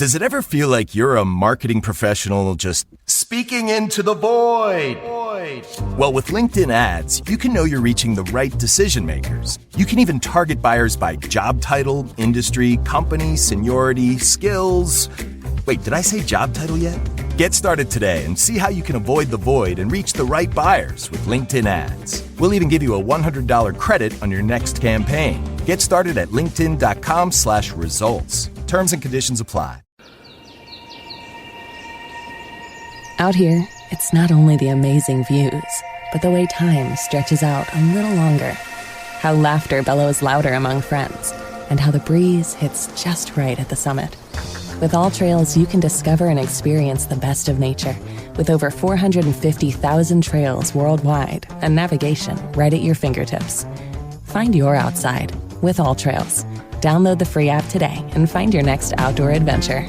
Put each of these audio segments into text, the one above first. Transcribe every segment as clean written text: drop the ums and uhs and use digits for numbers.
Does it ever feel like you're a marketing professional just speaking into the void? Well, with LinkedIn ads, you can know you're reaching the right decision makers. You can even target buyers by job title, industry, company, seniority, skills. Wait, did I say job title yet? Get started today and see how you can avoid the void and reach the right buyers with LinkedIn ads. We'll even give you a $100 credit on your next campaign. Get started at linkedin.com/results. Terms and conditions apply. Out here, it's not only the amazing views, but the way time stretches out a little longer. How laughter bellows louder among friends, and how the breeze hits just right at the summit. With All Trails, you can discover and experience the best of nature with over 450,000 trails worldwide and navigation right at your fingertips. Find your outside with All Trails. Download the free app today and find your next outdoor adventure.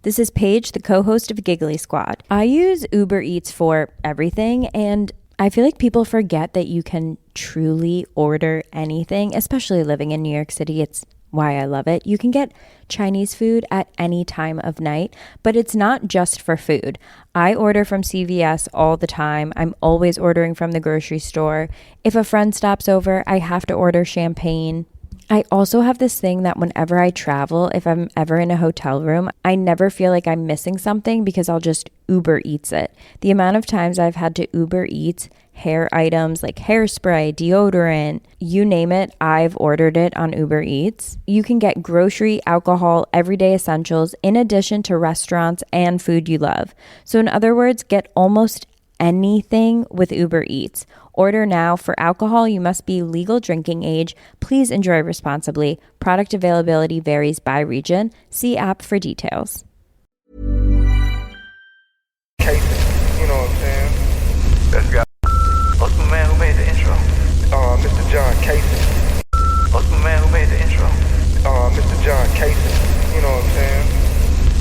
This is Paige, the co-host of Giggly Squad. I use Uber Eats for everything, and I feel like people forget that you can truly order anything, especially living in New York City. It's why I love it. You can get Chinese food at any time of night, but it's not just for food. I order from CVS all the time. I'm always ordering from the grocery store. If a friend stops over, I have to order champagne. I also have this thing that whenever I travel, if I'm ever in a hotel room, I never feel like I'm missing something because I'll just Uber Eats it. The amount of times I've had to Uber Eats hair items like hairspray, deodorant, you name it, I've ordered it on Uber Eats. You can get grocery, alcohol, everyday essentials in addition to restaurants and food you love. So in other words, get almost anything with Uber Eats. Order now. For alcohol, you must be legal drinking age. Please enjoy responsibly. Product availability varies by region. See app for details. Casey, you know what I'm saying? That's got. What's the man who made the intro? Mr. John Casey. What's the man who made the intro? Mr. John Casey. You know what I'm saying?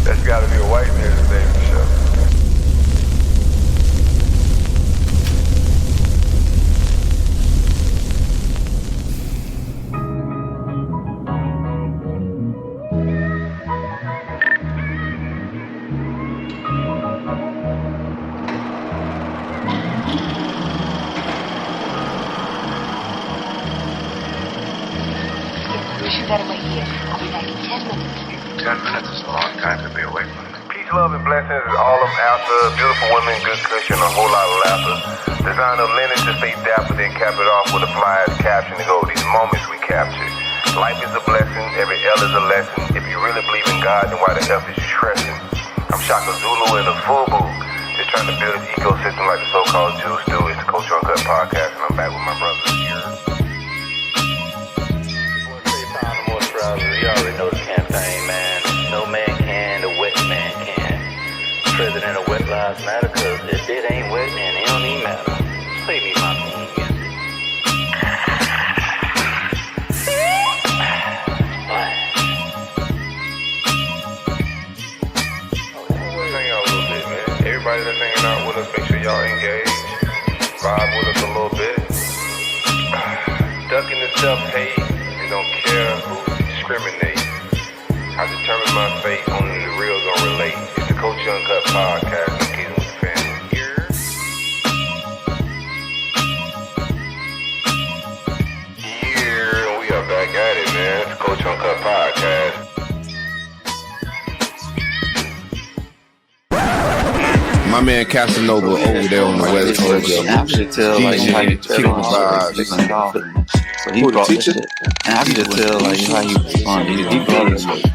That's got to be a white man today for sure. Better wait here. I'll be back in 10 minutes. 10 minutes is a long time to be away from it. Peace, love, and blessings is all I'm after. Beautiful women, good cushion, a whole lot of laughter. Designer linen to stay dapper, then cap it off with a fly-ass caption to go, these moments we capture. Life is a blessing, every L is a lesson. If you really believe in God, then why the F is you stressing? I'm Shaka Zulu in the full booth. Just trying to build this ecosystem like the so-called Jews do. It's the Culture Uncut podcast, and I'm back with my brothers here. You already know the campaign, man. No man can, the wet man can. President of Wet Lives Matter, cause if it ain't wet, then it don't even matter. Play me my theme music. Hang out a little bit, man. Everybody that's hanging out with us, make sure y'all engage. Vibe with us a little bit. Ducking the self-hate and don't care who discriminate. I determine my fate, only the real gonna relate. It's the Culture Uncut podcast. I'm kidding with the family here. Yeah, we are back at it, man. It's the Culture Uncut podcast. My man Casanova over there on the West Coast. I should tell like how you kicking the vibes. So he brought this shit. And I should tell like how you respond. He brought this shit.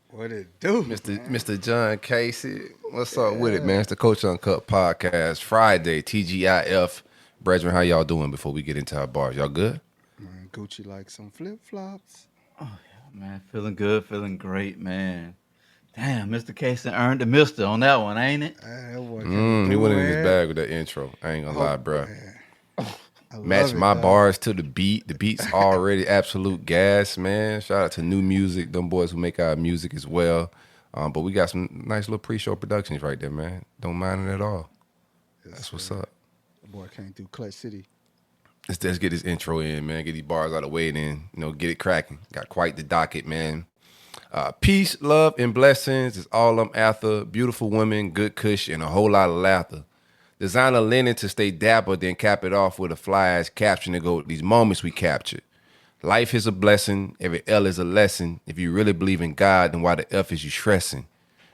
What it do? Mr. John Casey. What's up with it, man? It's the Culture Uncut podcast. Friday, TGIF. Brethren, how y'all doing before we get into our bars? Y'all good? Man, Gucci like some flip-flops. Oh, yeah, man. Feeling good, feeling great, man. Damn, Mr. Casey earned the mister on that one, ain't it? He went in his bag with that intro. I ain't gonna lie, bro. Match my bars to the beat. The beat's already absolute gas, man. Shout out to New Music, them boys who make our music as well. But we got some nice little pre-show productions right there, man. Don't mind it at all. That's what's up. The boy came through Clutch City. Let's get this intro in, man. Get these bars out of the way, then get it cracking. Got quite the docket, man. Peace, love, and blessings is all I'm after. Beautiful women, good cush, and a whole lot of laughter. Designer linen to stay dapper, then cap it off with a fly-ass caption to go with these moments we captured. Life is a blessing. Every L is a lesson. If you really believe in God, then why the F is you stressing?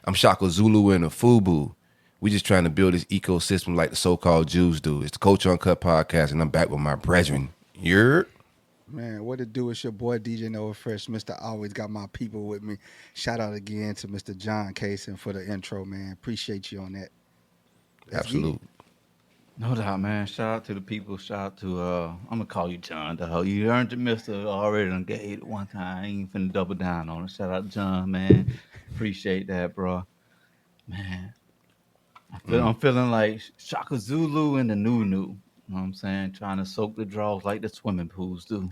I'm Shaka Zulu and a FUBU. We just trying to build this ecosystem like the so-called Jews do. It's the Culture Uncut podcast, and I'm back with my brethren. You're... Man, what it do? It's your boy DJ Noah Fresh. Mr. Always got my people with me. Shout out again to Mr. John Kaysen for the intro, man. Appreciate you on that. Absolutely. No doubt, man. Shout out to the people. Shout out to I'm gonna call you John. You earned the Mister already. Done gave it one time. I ain't finna double down on it. Shout out to John, man. Appreciate that, bro. Man. I'm feeling like Shaka Zulu and the new. You know what I'm saying? Trying to soak the draws like the swimming pools do.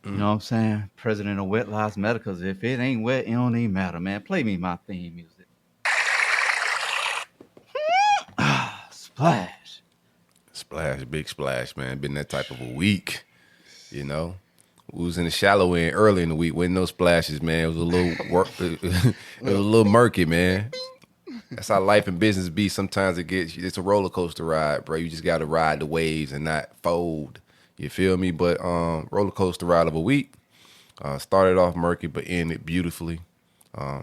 You know what I'm saying? President of Wet Lives Matter, because if it ain't wet, it don't even matter, man. Play me my theme music. Splash. Splash, big splash, man. Been that type of a week, We was in the shallow end early in the week. Wasn't no splashes, man. It was a little it was a little murky, man. That's how life and business be. Sometimes it's a roller coaster ride, bro. You just got to ride the waves and not fold. You feel me? But roller coaster ride of a week. Started off murky, but ended beautifully,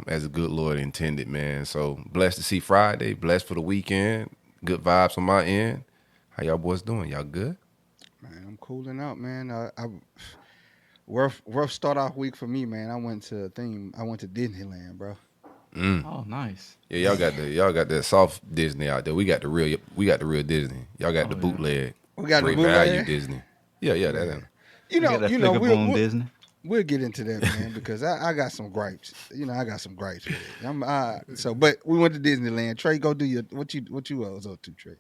as a good Lord intended, man. So blessed to see Friday. Blessed for the weekend. Good vibes on my end. How y'all boys doing? Y'all good? Man, I'm cooling out, man. Rough start off week for me, man. I went to Disneyland, bro. Oh, nice. Yeah, y'all got that soft Disney out there. We got the real Disney. Y'all got the bootleg. We got great the bootleg value Disney. Yeah, that. Disney. We'll get into that, man, because I got some gripes. I got some gripes with it. But we went to Disneyland. Trey, go do your what you was up to, Trey.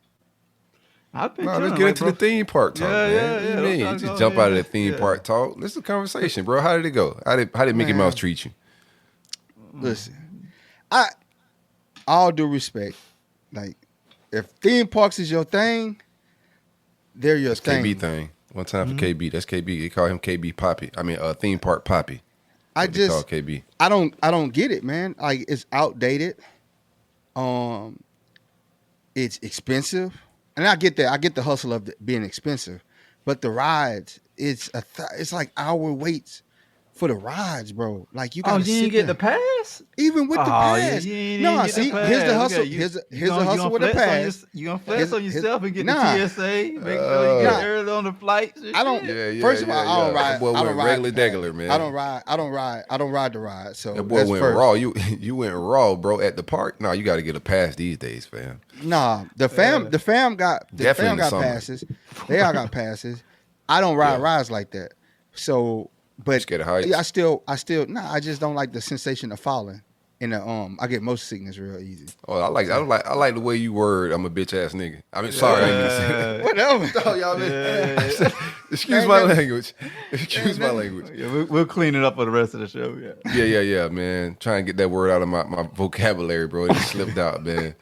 Let's get into the theme park talk, man. Yeah. What do you mean? Just jump out of the theme park talk. This is a conversation, bro. How did it go? How did Mickey Mouse treat you? Listen, all due respect, like if theme parks is your thing, they're your thing. KB thing. One time for KB. That's KB. They call him KB Poppy. I mean, theme park Poppy. Call KB. I don't get it, man. Like it's outdated. It's expensive, and I get that. I get the hustle of being expensive, but the rides, it's like hour waits for the rides, bro. Like you got. You didn't get the pass? Even with the pass. No, see, here's the hustle. Here's the hustle with the pass. You gonna flex on yourself and get the TSA? Make sure you get early on the flights. I don't. First of all, I don't ride. Boy, I don't ride regular, man. I don't ride the ride. So that boy went raw. You went raw, bro. At the park. No, you got to get a pass these days, fam. Nah, the fam got passes. They all got passes. I don't ride rides like that. So. But scared of heights? I just don't like the sensation of falling. I get motion sickness real easy. Oh, I like the way you word. I'm a bitch ass nigga. I mean, sorry, I didn't mean to say that. Whatever. Oh, y'all excuse my language. Excuse my language. Yeah, we'll clean it up for the rest of the show. Yeah, man. Trying to get that word out of my vocabulary, bro. It just slipped out, man.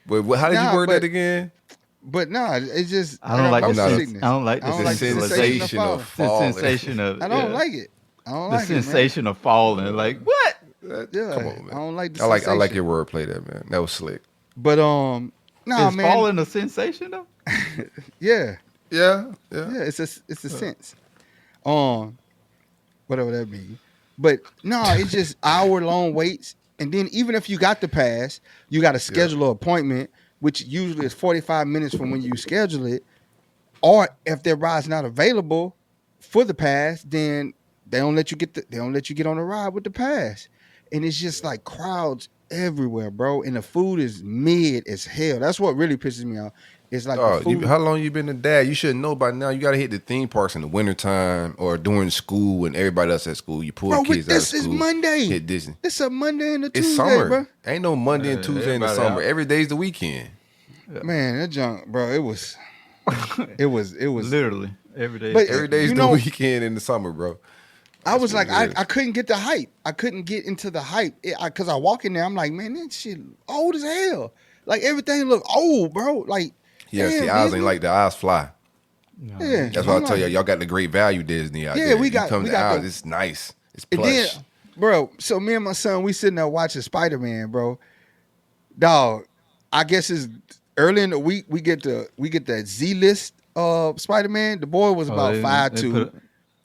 But how did you word that again? But no, it's just I don't like the sickness. I don't like the sensation of falling. The sensation of I don't like it. I don't like the sensation of falling. Like what? Yeah, come on, man. I don't like the I like your wordplay there, man. That was slick. But is man, falling a sensation though? Yeah. Yeah. It's a sense. Whatever that means. But no, it's just hour-long waits, and then even if you got the pass, you got to schedule an appointment, which usually is 45 minutes from when you schedule it. Or if their ride's not available for the pass, then they don't let you get on the ride with the pass. And it's just like crowds everywhere, bro. And the food is mid as hell. That's what really pisses me off. It's like how long you been a dad? You should know by now. You got to hit the theme parks in the wintertime or during school when everybody else at school. You pull the kids out of school. This is Monday. Hit Disney. It's a Monday and a Tuesday, it's summer. Bro. Ain't no Monday and Tuesday in the summer. Every day's the weekend. Yeah. Man, that junk, bro. It was literally every day. But every day's the weekend in the summer, bro. I was like, I couldn't get the hype. I couldn't get into the hype because I walk in there. I'm like, man, this shit old as hell. Like everything look old, bro. Like yeah, see, eyes ain't like the eyes fly. Yeah, That's why I I'm tell like- y'all got the great value Disney out Yeah, there. we got- you come we to got ours, the- it's nice. It's And plush. then, bro, so me and my son, we sitting there watching Spider-Man, bro. Dog, I guess it's early in the week. We get the Z list of Spider-Man. The boy was about 5'2",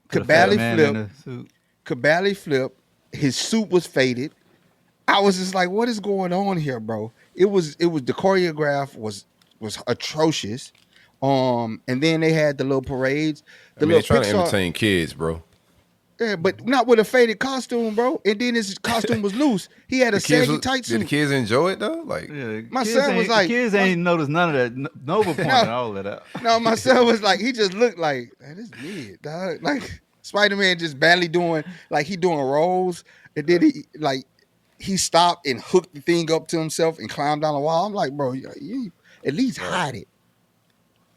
could barely flip. Could barely flip. His suit was faded. I was just like, what is going on here, bro? It was the choreograph was atrocious. And then they had the little parades. The they're little trying to Pixar- entertain kids, bro. Yeah, but not with a faded costume, bro. And then his costume was loose. He had a saggy tight Did the suit. kids enjoy it though? Like, My son was like- kids ain't noticed none of that. Nova pointed all of that. No, my son was like, he just looked like, man, this mid, dog. Like Spider-Man just badly doing, like he doing rolls. And then he stopped and hooked the thing up to himself and climbed down the wall. I'm like, bro, you at least hide it.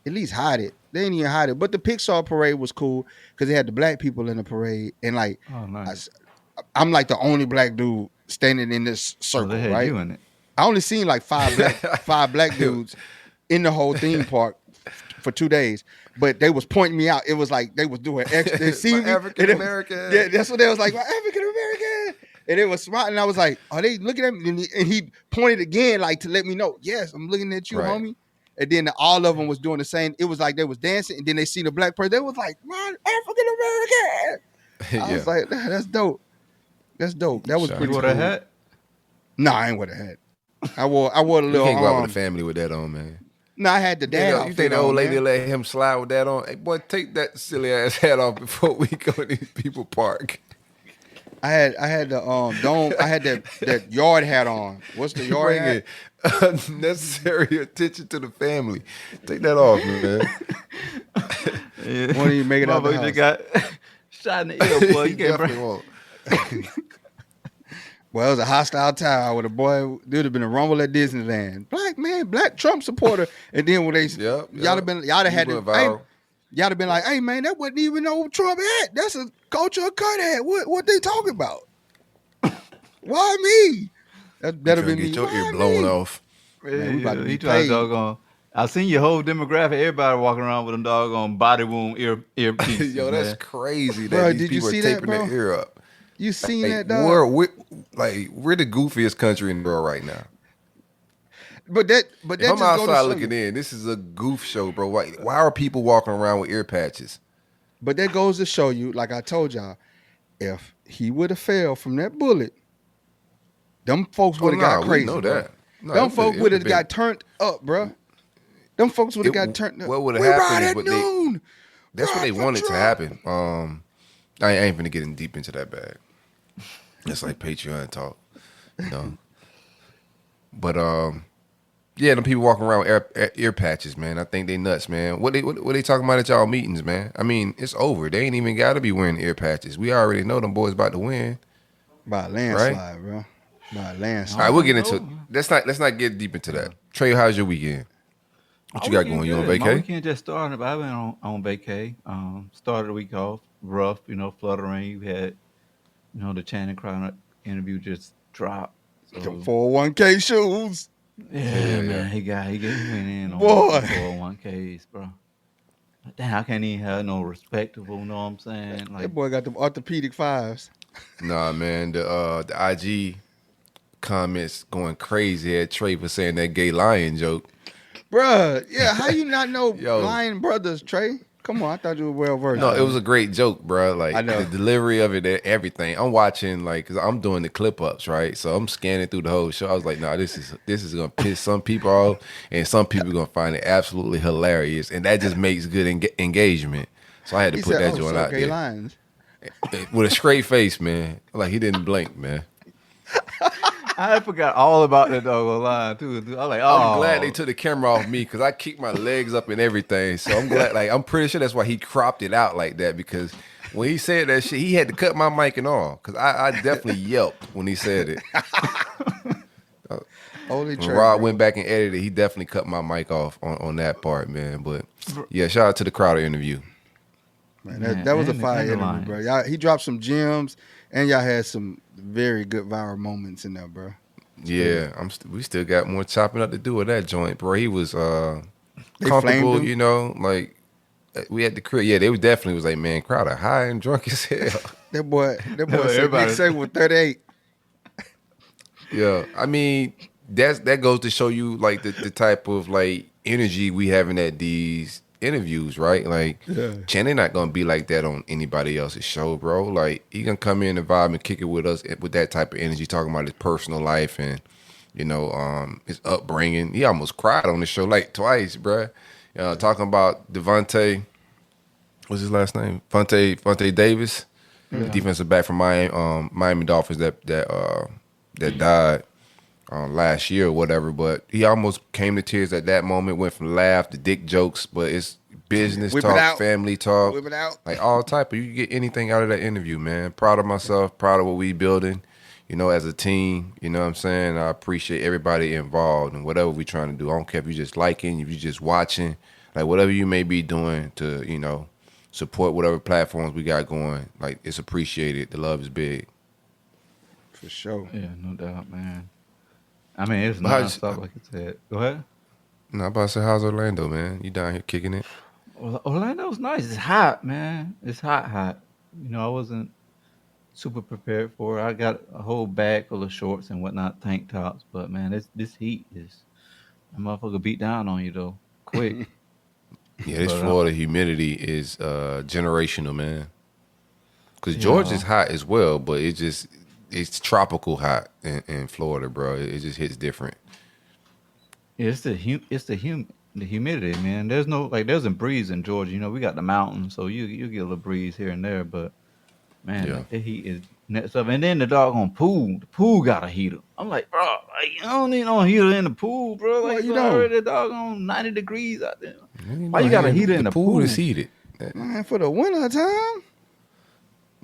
At least hide it. They didn't even hide it. But the Pixar parade was cool because they had the black people in the parade. And like, nice. I'm like the only black dude standing in this circle, they had right? you in it. I only seen like five black dudes in the whole theme park for 2 days. But they was pointing me out. It was like they was doing extra. They see me. African American. Yeah, that's what they was like. African American. And it was smart. And I was like, are they looking at me? And he pointed again, like to let me know, yes, I'm looking at you, Right. homie. And then all of them was doing the same. It was like they was dancing, and then they see the black person. They was like, man, African American. I was like, that's dope. That's dope. That was Shout pretty You cool. wore that hat? No, I ain't wear the hat. I wore a you little. can't go out with the family with that on, man. No, I had the dad. You outfit think the on, old lady man. let him slide with that on? Hey, boy, take that silly ass hat off before we go to these people park. I had the dome. I had that yard hat on. What's the yard hat? Bringing unnecessary attention to the family. Take that off, man. Won't even make it out the Motherfucker just house. got shot in the ear, boy. You can't definitely bring. won't. Well, it was a hostile town with a boy. There'd have been a rumble at Disneyland. Black Trump supporter. And then when they y'all have had to, y'all have been like, hey man, that wasn't even no Trump hat. That's a cultural cut hat. What they talking about? Why me? That'd have been me. Get your Why ear blown me? off. Man, we about to be he tried paid. doggone. I seen your whole demographic. Everybody walking around with them doggone body wound earpieces. Yo, that's man. crazy that Bro, these did you people see are that, taping bro? their ear up. You seen Hey, that, dog? we're the goofiest country in the world right now. But that If just I'm go to outside show looking you. in, this is a goof show, bro. Why are people walking around with ear patches? But that goes to show you, like I told y'all, if he would have fell from that bullet, them folks would have got crazy. We know bro. that. No, Them it folks would have been- got turned up, bro. Them folks would have got turned up. What would have We happened ride is at what noon. that's what they Ride for wanted to Trump. happen. I ain't finna get in deep into that bag. It's like Patreon talk, you know. But yeah, them people walking around with ear patches, man. I think they nuts, man. What they talking about at y'all meetings, man? I mean, it's over. They ain't even got to be wearing ear patches. We already know them boys about to win. By a landslide, bro. By a landslide. All right, we'll get into. Let's not get deep into that. Trey, how's your weekend? What you got going? You on My vacay? weekend just started, but I've been on vacay. Started the week off rough, fluttering. We had, the Channing Crowder interview just dropped. So, Them 401k shoes. yeah, man, he went in on Boy. 401ks, bro. Damn, I can't even have no respectable. Know what I'm saying? That Like, boy got them orthopedic fives. Nah, man. The IG comments going crazy at Trey for saying that gay lion joke. Bruh, yeah, how you not know Yo. Lion Brothers, Trey? Come on, I thought you were well versed. No, it was a great joke, bro. Like I know. the delivery of it, everything. I'm watching, like, cause I'm doing the clip ups, right? So I'm scanning through the whole show. I was like, nah, this is gonna piss some people off, and some people gonna find it absolutely hilarious, and that just makes good engagement. So I had to He put said, that oh, joint so out gay there lions. with a straight face, man. Like he didn't blink, man. I forgot all about that doggone line too. I was like, oh, I'm glad they took the camera off me because I kicked my legs up and everything. So I'm glad. Like I'm pretty sure that's why he cropped it out like that because when he said that shit, he had to cut my mic and all because I definitely yelped when he said it. Holy When Trey. Rod bro. went back and edited, he definitely cut my mic off on that part, man. But yeah, shout out to the Crowder interview. Man, Man, that was a and the fire interview, Lions. bro. Y'all, he dropped some gems, and y'all had some very good viral moments in there, bro. Yeah, we still got more chopping up to do with that joint, bro. He was They comfortable, flamed him? like we had the crib. Yeah, they was definitely was like, man, Crowder high and drunk as hell. That boy said everybody- mixtape with 38. Yeah, I mean that goes to show you like the type of like energy we having at these interviews, right? Like, Channing not gonna be like that on anybody else's show, bro. Like, he gonna come in and vibe and kick it with us with that type of energy, talking about his personal life and his upbringing. He almost cried on the show like twice, bro. Talking about Devontae, what's his last name? Vontae Davis, defensive back from Miami Dolphins that died last year or whatever. But he almost came to tears at that moment. Went from laugh to dick jokes, but it's business Whip it talk, out. family talk, Whip it out. like all type of. You can get anything out of that interview, man. Proud of myself. Proud of what we building. As a team, you know what I'm saying? I appreciate everybody involved in whatever we trying to do. I don't care if you just liking, if you just watching, like whatever you may be doing to, support whatever platforms we got going. Like, it's appreciated. The love is big. For sure. Yeah, no doubt, man. I mean, it's But how's- nonstop, like I said. Go ahead. No, I'm about to say, how's Orlando, man? You down here kicking it? Orlando's nice. It's hot, man. It's hot. I wasn't super prepared for it. I got a whole bag full of shorts and whatnot, tank tops. But man, this heat is a motherfucker beat down on you though, quick. Yeah, this But, Florida humidity is generational, man. Because Georgia's hot as well, but it's tropical hot in Florida, bro. It just hits different. Yeah, it's the humidity, man. There's a breeze in Georgia. We got the mountains, so you get a little breeze here and there, but man, the heat is next up. And then the doggone pool. The pool got a heater. I'm like, bro, I don't need no heater in the pool, bro. Like, you it's don't? already doggone 90 degrees out there. Why you got a heater in the pool? is heated. Man, for the winter time?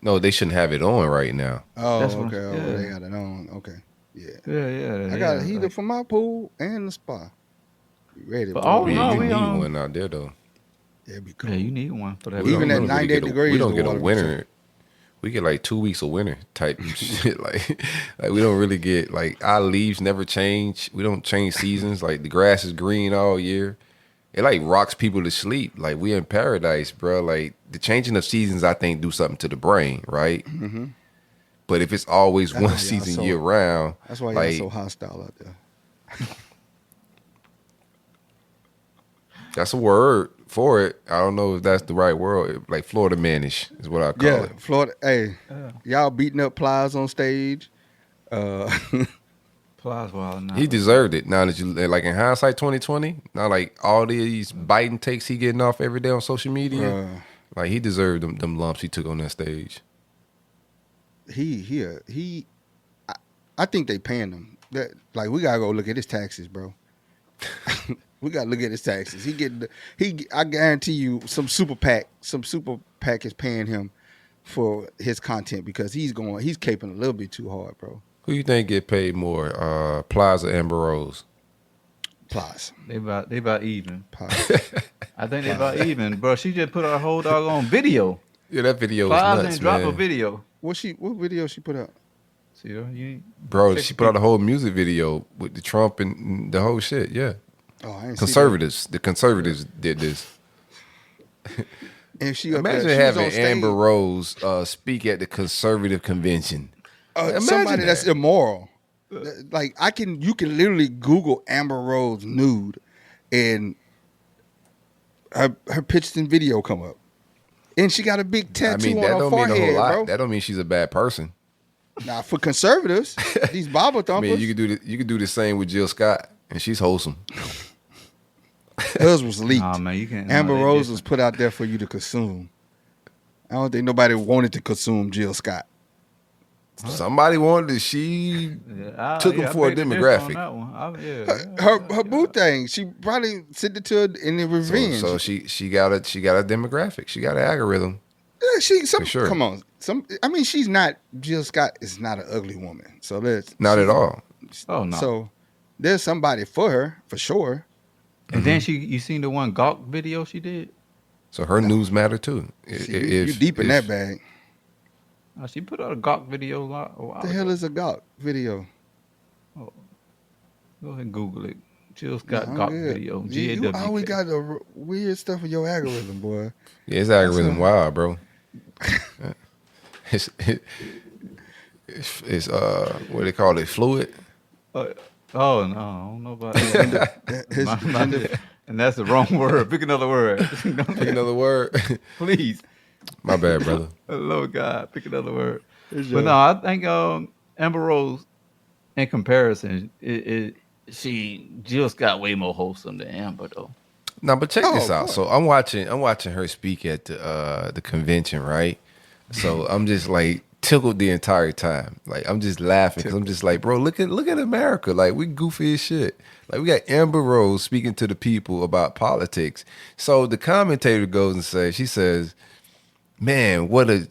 No, they shouldn't have it on right now. Oh, That's what- okay. Oh, yeah. they got it on. Okay. Yeah. Yeah. I got a heater for my pool and the spa. You ready? But boy? all in Yeah, all, you we need on. one out there though. It'd be cool. Yeah, you need one for that. We Even don't- at we don't 98 get a- degrees, we don't the get a water winter. We get like 2 weeks of winter type shit. Like we don't really get like our leaves never change. We don't change seasons. Like the grass is green all year. It like rocks people to sleep. Like we in paradise, bro. Like the changing of seasons, I think, do something to the brain, right? Mm-hmm. But if it's always That's one why y'all season so- year round, That's why like, y'all so hostile out there. that's a word for it. I don't know if that's the right word. Like Florida manish is what I call Yeah, it. Florida. Hey, y'all beating up Plies on stage. Plies wild now. He deserved it. Now that you like in hindsight 2020, now like all these Biden takes he getting off every day on social media, like he deserved them lumps he took on that stage. I think they paying him. Like we gotta go look at his taxes, bro. We gotta look at his taxes. I guarantee you, some super PAC is paying him for his content because he's caping a little bit too hard, bro. Who you think get paid more, Plies or Amber Rose? Plies. They about even. Plies. I think they about even, bro. She just put out a whole doggone video. Yeah, that video Plies was nuts, ain't drop a man. video. What video she put out? See, you Bro, she put out a whole music video with the Trump and the whole shit. Yeah, Oh, I ain't conservatives. The conservatives did this. see that. And she up there, Imagine she was having on stage. Amber Rose speak at the conservative convention. Imagine Somebody that's that. immoral. Like you can literally Google Amber Rose nude, and her pictures and video come up, and she got a big tattoo I mean, on that her don't mean a forehead, whole lot. bro. That don't mean she's a bad person. Now for conservatives, these Bible I thumpers, mean, you could do the same with Jill Scott, and she's wholesome. hers was leaked. Nah, man, you can't. Amber they Rose different. was put out there for you to consume. I don't think nobody wanted to consume Jill Scott. Somebody wanted it. She Yeah, took them I for a beg to differ demographic. on that one. Her boo thing, she probably sent it to her in the revenge. So she got a demographic. She got an algorithm. Yeah, For sure. Come on, she's not. Jill Scott is not an ugly woman. So Not at all. Oh no. So there's somebody for her for sure. And then you seen the one Gawk video she did? So her news matter too. You deep in that bag. She put out a Gawk video a while The hell is a Gawk video? Go ahead and Google it. Jill Scott I'm got good. video. You GAWK. always got the weird stuff in your algorithm, boy. Yeah, it's algorithm wild, bro. it's what they call it, fluid. Oh no, I don't know about that. And that's the wrong word. Pick another word. Pick another word. Please. My bad, brother. Hello, God. Pick another word. But no, I think Amber Rose, in comparison, Jill Scott way more wholesome than Amber though. No, but check this out. So I'm watching her speak at the convention, right? So I'm just like tickled the entire time. Like I'm just laughing because I'm just like, bro, look at America. Like we goofy as shit. Like we got Amber Rose speaking to the people about politics. So the commentator goes and she says, man, what a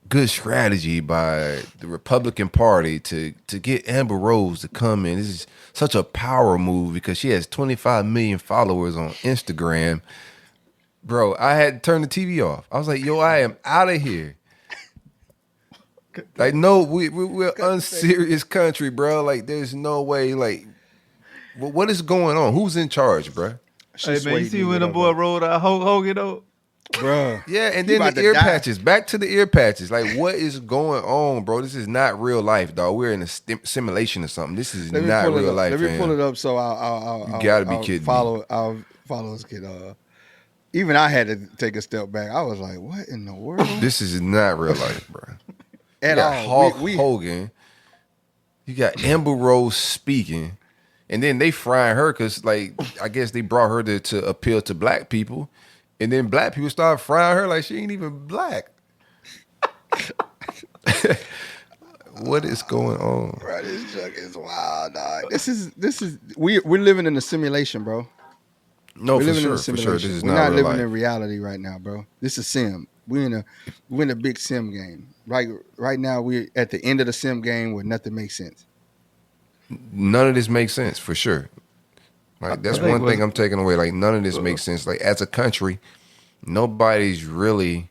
good strategy by the Republican Party to get Amber Rose to come in. This is such a power move because she has 25 million followers on Instagram. Bro, I had to turn the TV off. I was like, yo, I am out of here. Like, no, we're an unserious country, bro. Like, there's no way, like, what is going on? Who's in charge, bro? Hey, man, you see when the boy rolled out Hulk Hogan, though? Bro. Yeah, and then the ear patches. Back to the ear patches. Like, what is going on, bro? This is not real life, dog. We're in a simulation or something. This is not real life, Let me pull it up so you gotta be kidding me. Our followers get even I had to take a step back. I was like, what in the world? This is not real life, bro. At you got all. Hulk Hogan. You got Amber Rose speaking. And then they frying her because, like, I guess they brought her to appeal to black people. And then black people start frying her like she ain't even black. What is going on? Bro, this junk is wild, dog. We're living in a simulation, bro. No, we're for living sure, in a simulation. for sure. This is we're not not real living life. in reality right now, bro. This is sim. We're in a big sim game. Right now we're at the end of the sim game where nothing makes sense. None of this makes sense, for sure. Like, that's one thing I'm taking away. Like, none of this makes sense. Like, as a country, nobody's really,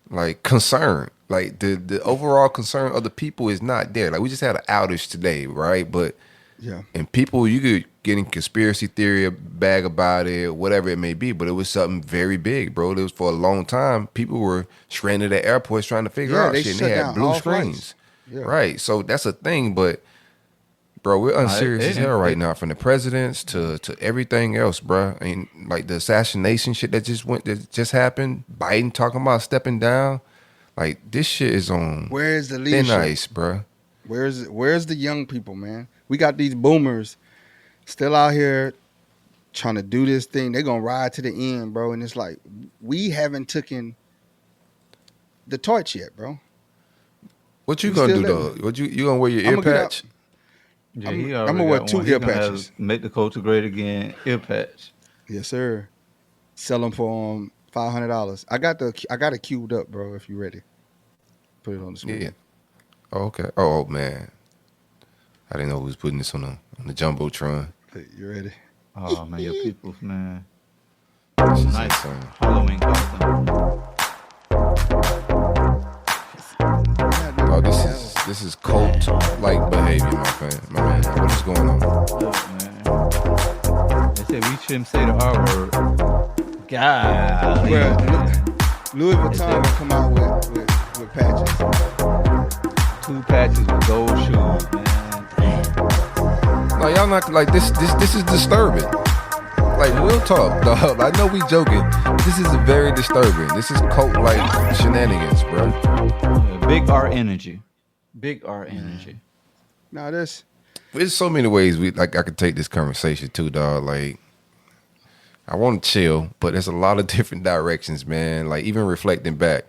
like, concerned. Like, the overall concern of the people is not there. Like, we just had an outage today, right? But, yeah. And people, you could get in conspiracy theory bag about it, whatever it may be, but it was something very big, bro. It was for a long time. People were stranded at airports trying to figure out shit, and they had blue screens. Yeah. Right. So that's a thing, but bro, we're unserious as hell right now, from the presidents to everything else, bro. I mean, like the assassination shit that just happened, Biden talking about stepping down. Like, this shit is on where's the leadership? Thin ice, bro. Where's the young people, man? We got these boomers still out here trying to do this thing. They're gonna ride to the end, bro. And it's like, we haven't taken the torch yet, bro. What you gonna do though? What you gonna wear your ear patch? Yeah, I'm gonna wear 2 ear patches. Make the culture great again. Ear patch. Yes, sir. Sell them for $500. I got it queued up, bro. If you ready, put it on the screen. Yeah. Oh, okay. Oh man, I didn't know who was putting this on the jumbotron. Hey, you ready? Oh man, your peoples, man. Nice Halloween costume. Oh, this is cult-like behavior, my man. What is going on? Look, man. They said we shouldn't say the R word. God. Louis Vuitton will come out with patches. 2 patches with gold shoes, man. Damn. No, y'all not like this is disturbing. Like, real talk, dog. I know we joking. This is very disturbing. This is cult-like shenanigans, bro. Big R energy. Big R energy. Now there's so many ways I could take this conversation too, dog. Like, I want to chill, but there's a lot of different directions, man. Like, even reflecting back,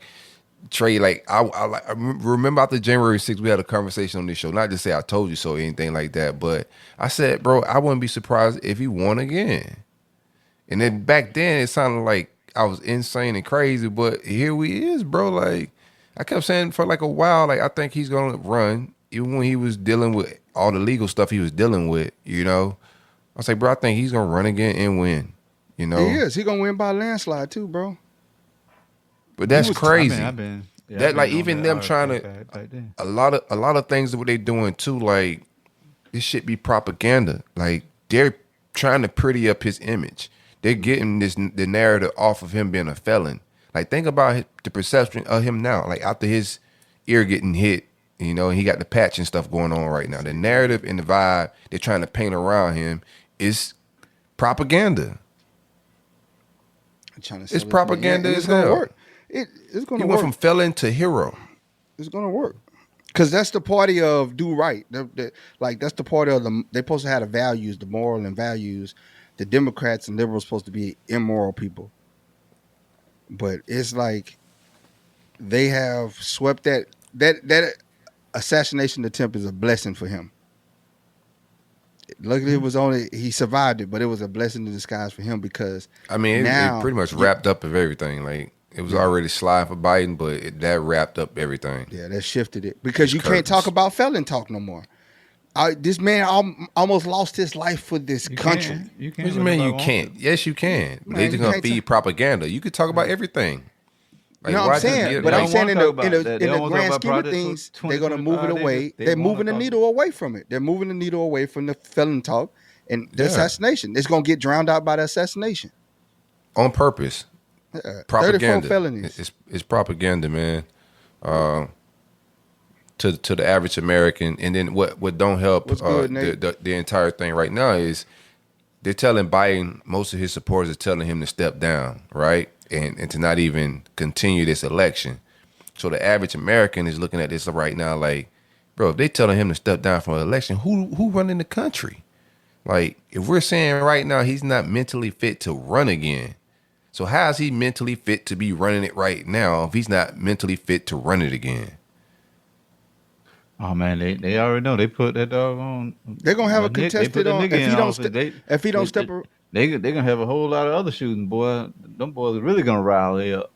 Trey, like I remember after January 6th, we had a conversation on this show. Not to say I told you so or anything like that, but I said, bro, I wouldn't be surprised if he won again. And then back then, it sounded like I was insane and crazy, but here we is, bro. Like, I kept saying for like a while, like, I think he's gonna run, even when he was dealing with all the legal stuff he was dealing with, you know. I was like, bro, I think he's gonna run again and win, you know. He is. He gonna win by a landslide too, bro. But that's crazy. Even them trying to a lot of things that what they doing too, like, this shit be propaganda. Like, they're trying to pretty up his image. They're getting the narrative off of him being a felon. Like, think about the perception of him now. Like, after his ear getting hit, you know, he got the patch and stuff going on right now. The narrative and the vibe they're trying to paint around him is propaganda. It's propaganda as hell. Work. It's going to work. He went from felon to hero. It's going to work. Because that's the party of do right. Like, that's the party of they're supposed to have the values, the moral and values. The Democrats and liberals supposed to be immoral people. But it's like they have swept that assassination attempt is a blessing for him. Luckily, he survived it, but it was a blessing in disguise for him because I mean, it pretty much wrapped up of everything. Like, it was already slide for Biden, but that wrapped up everything. Yeah, that shifted it because you can't talk about felon talk no more. This man almost lost his life for this country. You What do you mean you can't? Yes, you can. Man, They're just gonna feed propaganda. You could talk about everything. Like, You know what I'm saying? But I'm saying in the grand scheme of things, they're going to move it away. They're moving the needle away from it. They're moving the needle away from the felon talk and the assassination. It's going to get drowned out by the assassination. On purpose. Propaganda. 34 felonies. It's propaganda, man. To the average American. And then what don't help the entire thing right now is they're telling Biden, most of his supporters are telling him to step down, right? And to not even continue this election. So the average American is looking at this right now like, bro, if they telling him to step down from an election, who running the country? Like, if we're saying right now he's not mentally fit to run again, so how is he mentally fit to be running it right now if he's not mentally fit to run it again? Oh man, they already know. They put that dog on. They're gonna have a contested on if he don't step. They gonna have a whole lot of other shooting, boy. Them boys are really gonna rally up.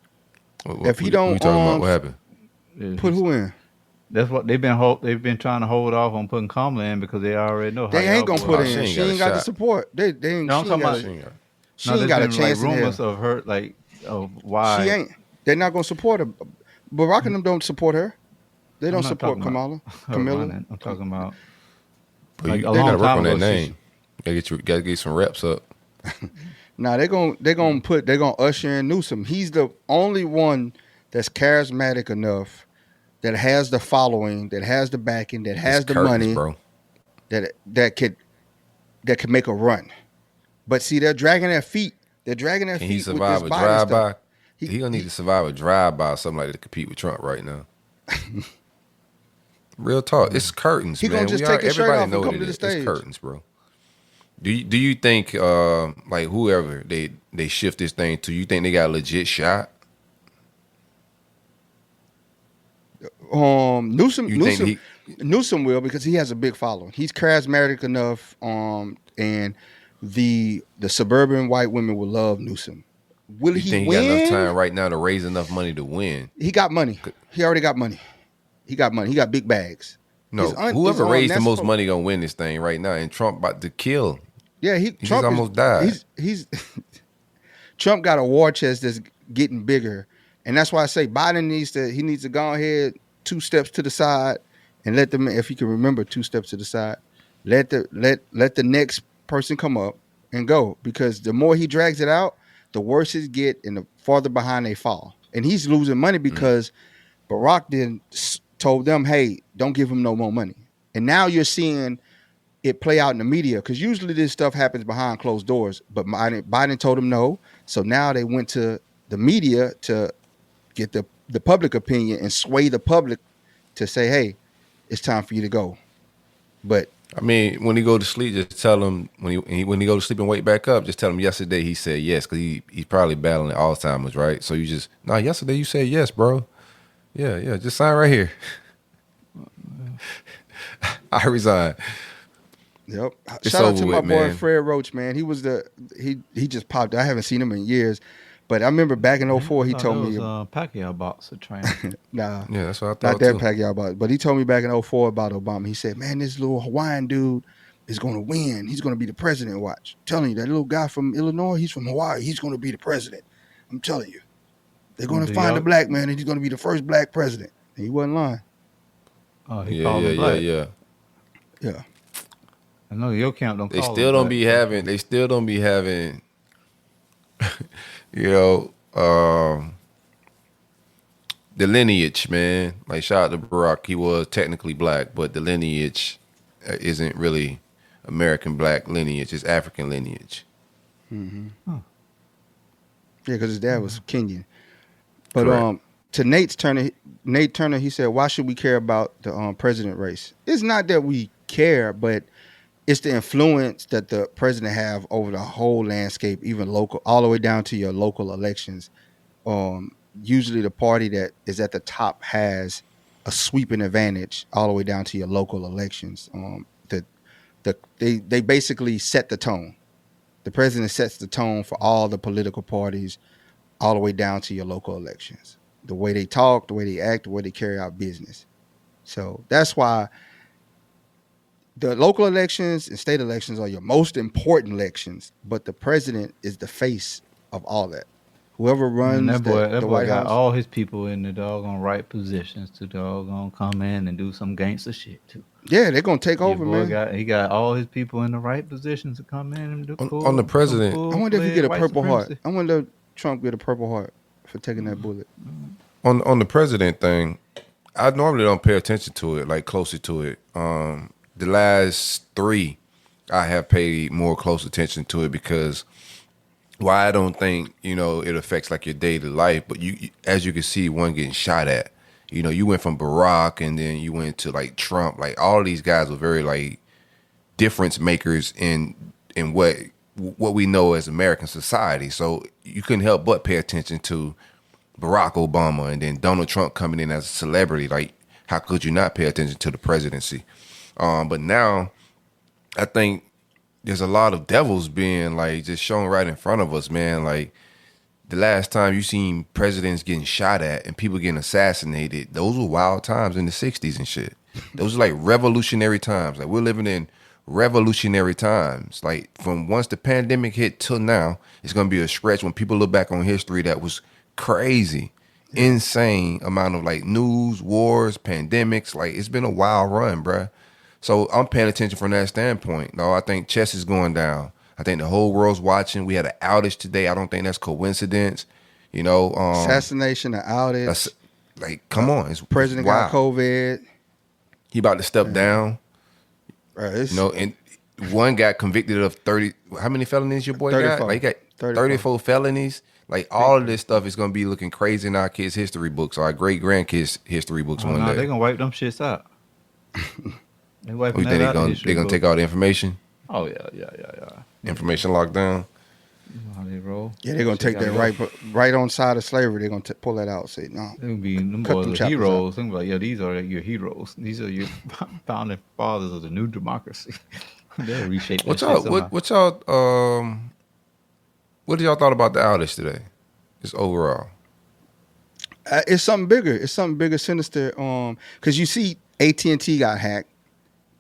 If he don't, what you talking about? What happened? Put who in? That's what they've been trying to hold off on putting Kamala in because they already know. They ain't gonna put in. She ain't got the support. They ain't. No, I'm talking about. She ain't got a chance. Like rumors of her, like, of why she ain't. They're not gonna support her. Barack and them don't support her. They don't support Kamala. I'm talking about. But they gotta work on that name. Gotta get some reps up. Nah, they're gonna usher in Newsom. He's the only one that's charismatic enough, that has the following, that has the backing, that has the money, bro. that could make a run. But see, they're dragging their feet. They're dragging their feet. Can he survive a drive-by? He gonna need to survive a drive-by or something like that to compete with Trump right now. Real talk. It's curtains, man. He gonna just take his shirt off and come to the stage. It's curtains, bro. Do you think like whoever they shift this thing to, you think they got a legit shot? Newsom will, because he has a big following. He's charismatic enough, and the suburban white women will love Newsom. Will he think win? He got enough time right now to raise enough money to win? He got money. He already got money. He got money. He got big bags. No, whoever raised the most money gonna win this thing right now. And Trump about to kill. Yeah, Trump almost died. He's Trump got a war chest that's getting bigger, and that's why I say Biden needs to go ahead 2 steps to the side and let them, if he can remember 2 steps to the side, let the next person come up and go, because the more he drags it out, the worse it get and the farther behind they fall. And he's losing money because Barack then told them, hey, don't give him no more money. And now you're seeing it play out in the media, because usually this stuff happens behind closed doors, but Biden told him no. So now they went to the media to get the public opinion and sway the public to say, hey, it's time for you to go. But I mean, when he go to sleep, just tell him when he go to sleep and wake back up, just tell him yesterday he said yes, because he's probably battling Alzheimer's, right? So you just, yesterday you said yes, bro. Yeah, just sign right here. I resign. Yep. It's Shout out to my boy man. Fred Roach, man. He was he just popped. I haven't seen him in years, but I remember back in 04, he told me Pacquiao boxer trainer. Nah, yeah, that's what I thought. Not that Pacquiao boxer, but he told me back in 04 about Obama. He said, "Man, this little Hawaiian dude is going to win. He's going to be the president. Watch, I'm telling you, that little guy from Illinois, he's from Hawaii. He's going to be the president. I'm telling you, they're going to find a black man, and he's going to be the first black president." And he wasn't lying. Oh, he called him black. Yeah. I know your camp don't They call still them, don't be having. They still don't be having. You know, the lineage, man. Like shout out to Barack. He was technically black, but the lineage isn't really American black lineage. It's African lineage. Yeah, because his dad was Kenyan. But Correct. to Nate Turner, he said, "Why should we care about the president race? It's not that we care, but it's the influence that the president have over the whole landscape, even local, all the way down to your local elections. Usually, the party that is at the top has a sweeping advantage all the way down to your local elections. They basically set the tone. The president sets the tone for all the political parties, all the way down to your local elections. The way they talk, the way they act, the way they carry out business. So that's why the local elections and state elections are your most important elections, but the president is the face of all that. Whoever And runs that the boy White got House, all his people in the doggone right positions to doggone come in and do some gangster shit too. yeah, they're gonna take Your over, boy man. he got all his people in the right positions to come in and do On the president, I wonder if he get a white Purple Heart. supremacy. I wonder if Trump get a Purple Heart for taking that bullet. on the president thing, I normally don't pay attention to it, like closer to it. The last three, I have paid more close attention to it because why I don't think it affects like your daily life, but as you can see, one getting shot at. You went from Barack and then you went to like Trump. Like all of these guys were very like difference makers in what we know as American society. So you couldn't help but pay attention to Barack Obama and then Donald Trump coming in as a celebrity. Like how could you not pay attention to the presidency? But now I think there's a lot of devils being like just shown right in front of us, man. Like the last time you seen presidents getting shot at and people getting assassinated, those were wild times in the 60s and shit. Those are like revolutionary times. Like we're living in revolutionary times. Like from once the pandemic hit till now, it's gonna be a stretch when people look back on history that was crazy, insane amount of like news, wars, pandemics. Like it's been a wild run, bruh. So I'm paying attention from that standpoint. No, I think chess is going down. I think the whole world's watching. We had an outage today. I don't think that's coincidence. Assassination, an outage. That's like, come on, it's President wild. got COVID. He about to step down. Right, And one got convicted of 30. How many felonies your boy 34. got? Like he got 34 felonies. Like all of this stuff is gonna be looking crazy in our kids' history books, our great grandkids' history books one day. They're gonna wipe them shits out. They You wiping think that out. they're gonna take all the information? Oh yeah. Information locked down. How they roll? Yeah, they're gonna take that right on side of slavery. They're gonna pull that out. Say no. They would be them Cut boys them are chapters heroes. Think about these are your heroes. These are your founding fathers of the new democracy. They'll reshape that What shit y'all? somehow. What y'all? What did y'all thought about the outage today? Just overall. It's something bigger. It's something bigger, sinister. Because you see, AT&T got hacked.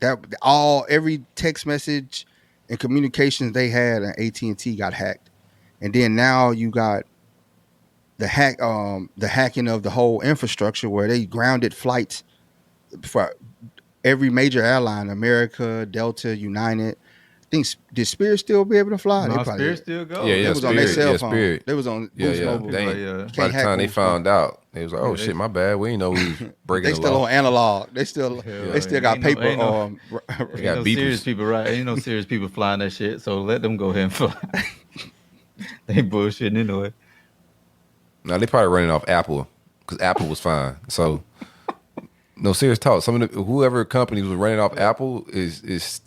Every text message and communications they had on AT&T got hacked, and then now you got the hacking of the whole infrastructure where they grounded flights for every major airline: America, Delta, United. I think did Spirit still be able to fly? No, They probably Spirit still go. Yeah, They was on their Spirit, cell yeah, phone. Spirit. They was on Yeah, Boost yeah. Mobile. They, Yeah. by Can't the hack time they Boost found out, they was like, "Oh they- shit, my bad. We didn't know we was breaking They the still law." on analog. They still got Ain't paper. no- ain't no- They Ain't got no beepers. serious people, right? Ain't no serious people flying that shit. So let them go ahead and fly. They bullshitting anyway. Now they probably running off Apple because Apple was fine. So no serious talk. Some of whoever companies was running off Apple is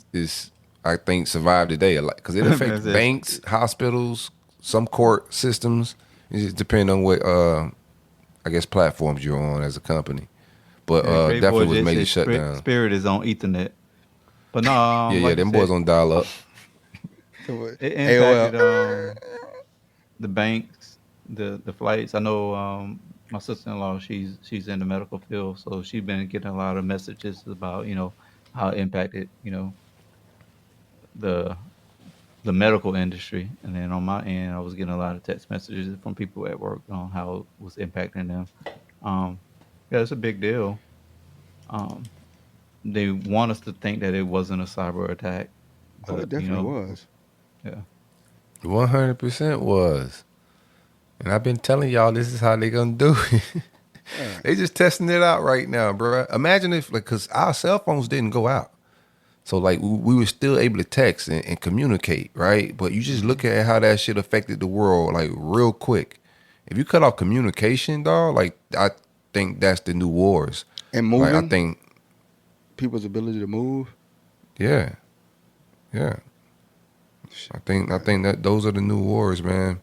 I think survived today a lot because it affects banks, hospitals, some court systems. It just depends on what I guess platforms you're on as a company. But Great definitely Boy was just major said shutdown. Spirit is on Ethernet. But no, Yeah, them boys on dial up. It impacted the banks, the flights. I know my sister-in-law, she's in the medical field, so she's been getting a lot of messages about how it impacted the medical industry. And then on my end, I was getting a lot of text messages from people at work on how it was impacting them. Yeah, it's a big deal. They want us to think that it wasn't a cyber attack, Oh, it But, definitely was. Yeah. 100% was. And I've been telling y'all this is how they gonna do it. They just testing it out right now, bro. Imagine if, like, cause our cell phones didn't go out. So like we were still able to text and communicate, right? But you just look at how that shit affected the world, like real quick. If you cut off communication, dog, like I think that's the new wars. And moving, Like I think people's ability to move. Yeah. I think that those are the new wars, man.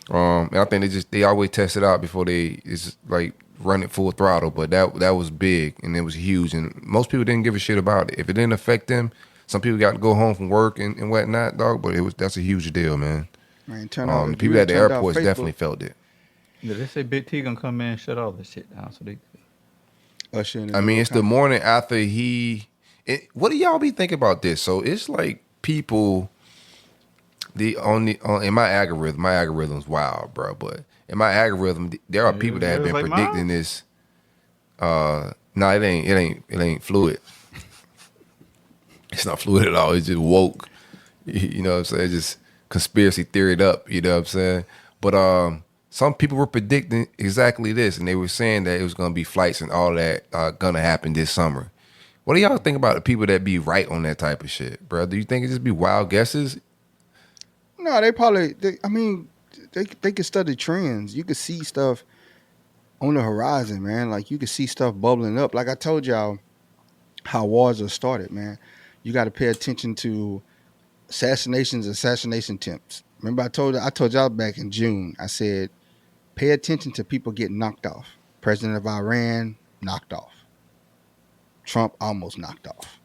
And I think they always test it out before it's like run it full throttle. But that was big and it was huge, and most people didn't give a shit about it. If it didn't affect them, some people got to go home from work and whatnot, dog. But that's a huge deal, man. Man, turn out, The people at the airports definitely felt it. Yeah, they say Big T gonna come in and shut all this shit down. So they Usher in I mean, it's the morning after what do y'all be thinking about this? So it's like people, in my algorithm's wild, bro. But in my algorithm, there are people that have been like predicting this. No, it ain't fluid. It's not fluid at all. It's just woke. You know what I'm saying? It's just conspiracy theoried up. You know what I'm saying? But some people were predicting exactly this, and they were saying that it was going to be flights and all that going to happen this summer. What do y'all think about the people that be right on that type of shit, bro? Do you think it just be wild guesses? No, they could study trends. You could see stuff on the horizon, man. Like you could see stuff bubbling up. Like I told y'all how wars are started, man. You got to pay attention to assassination attempts. Remember I told y'all back in June, I said, pay attention to people getting knocked off. President of Iran, knocked off. Trump almost knocked off.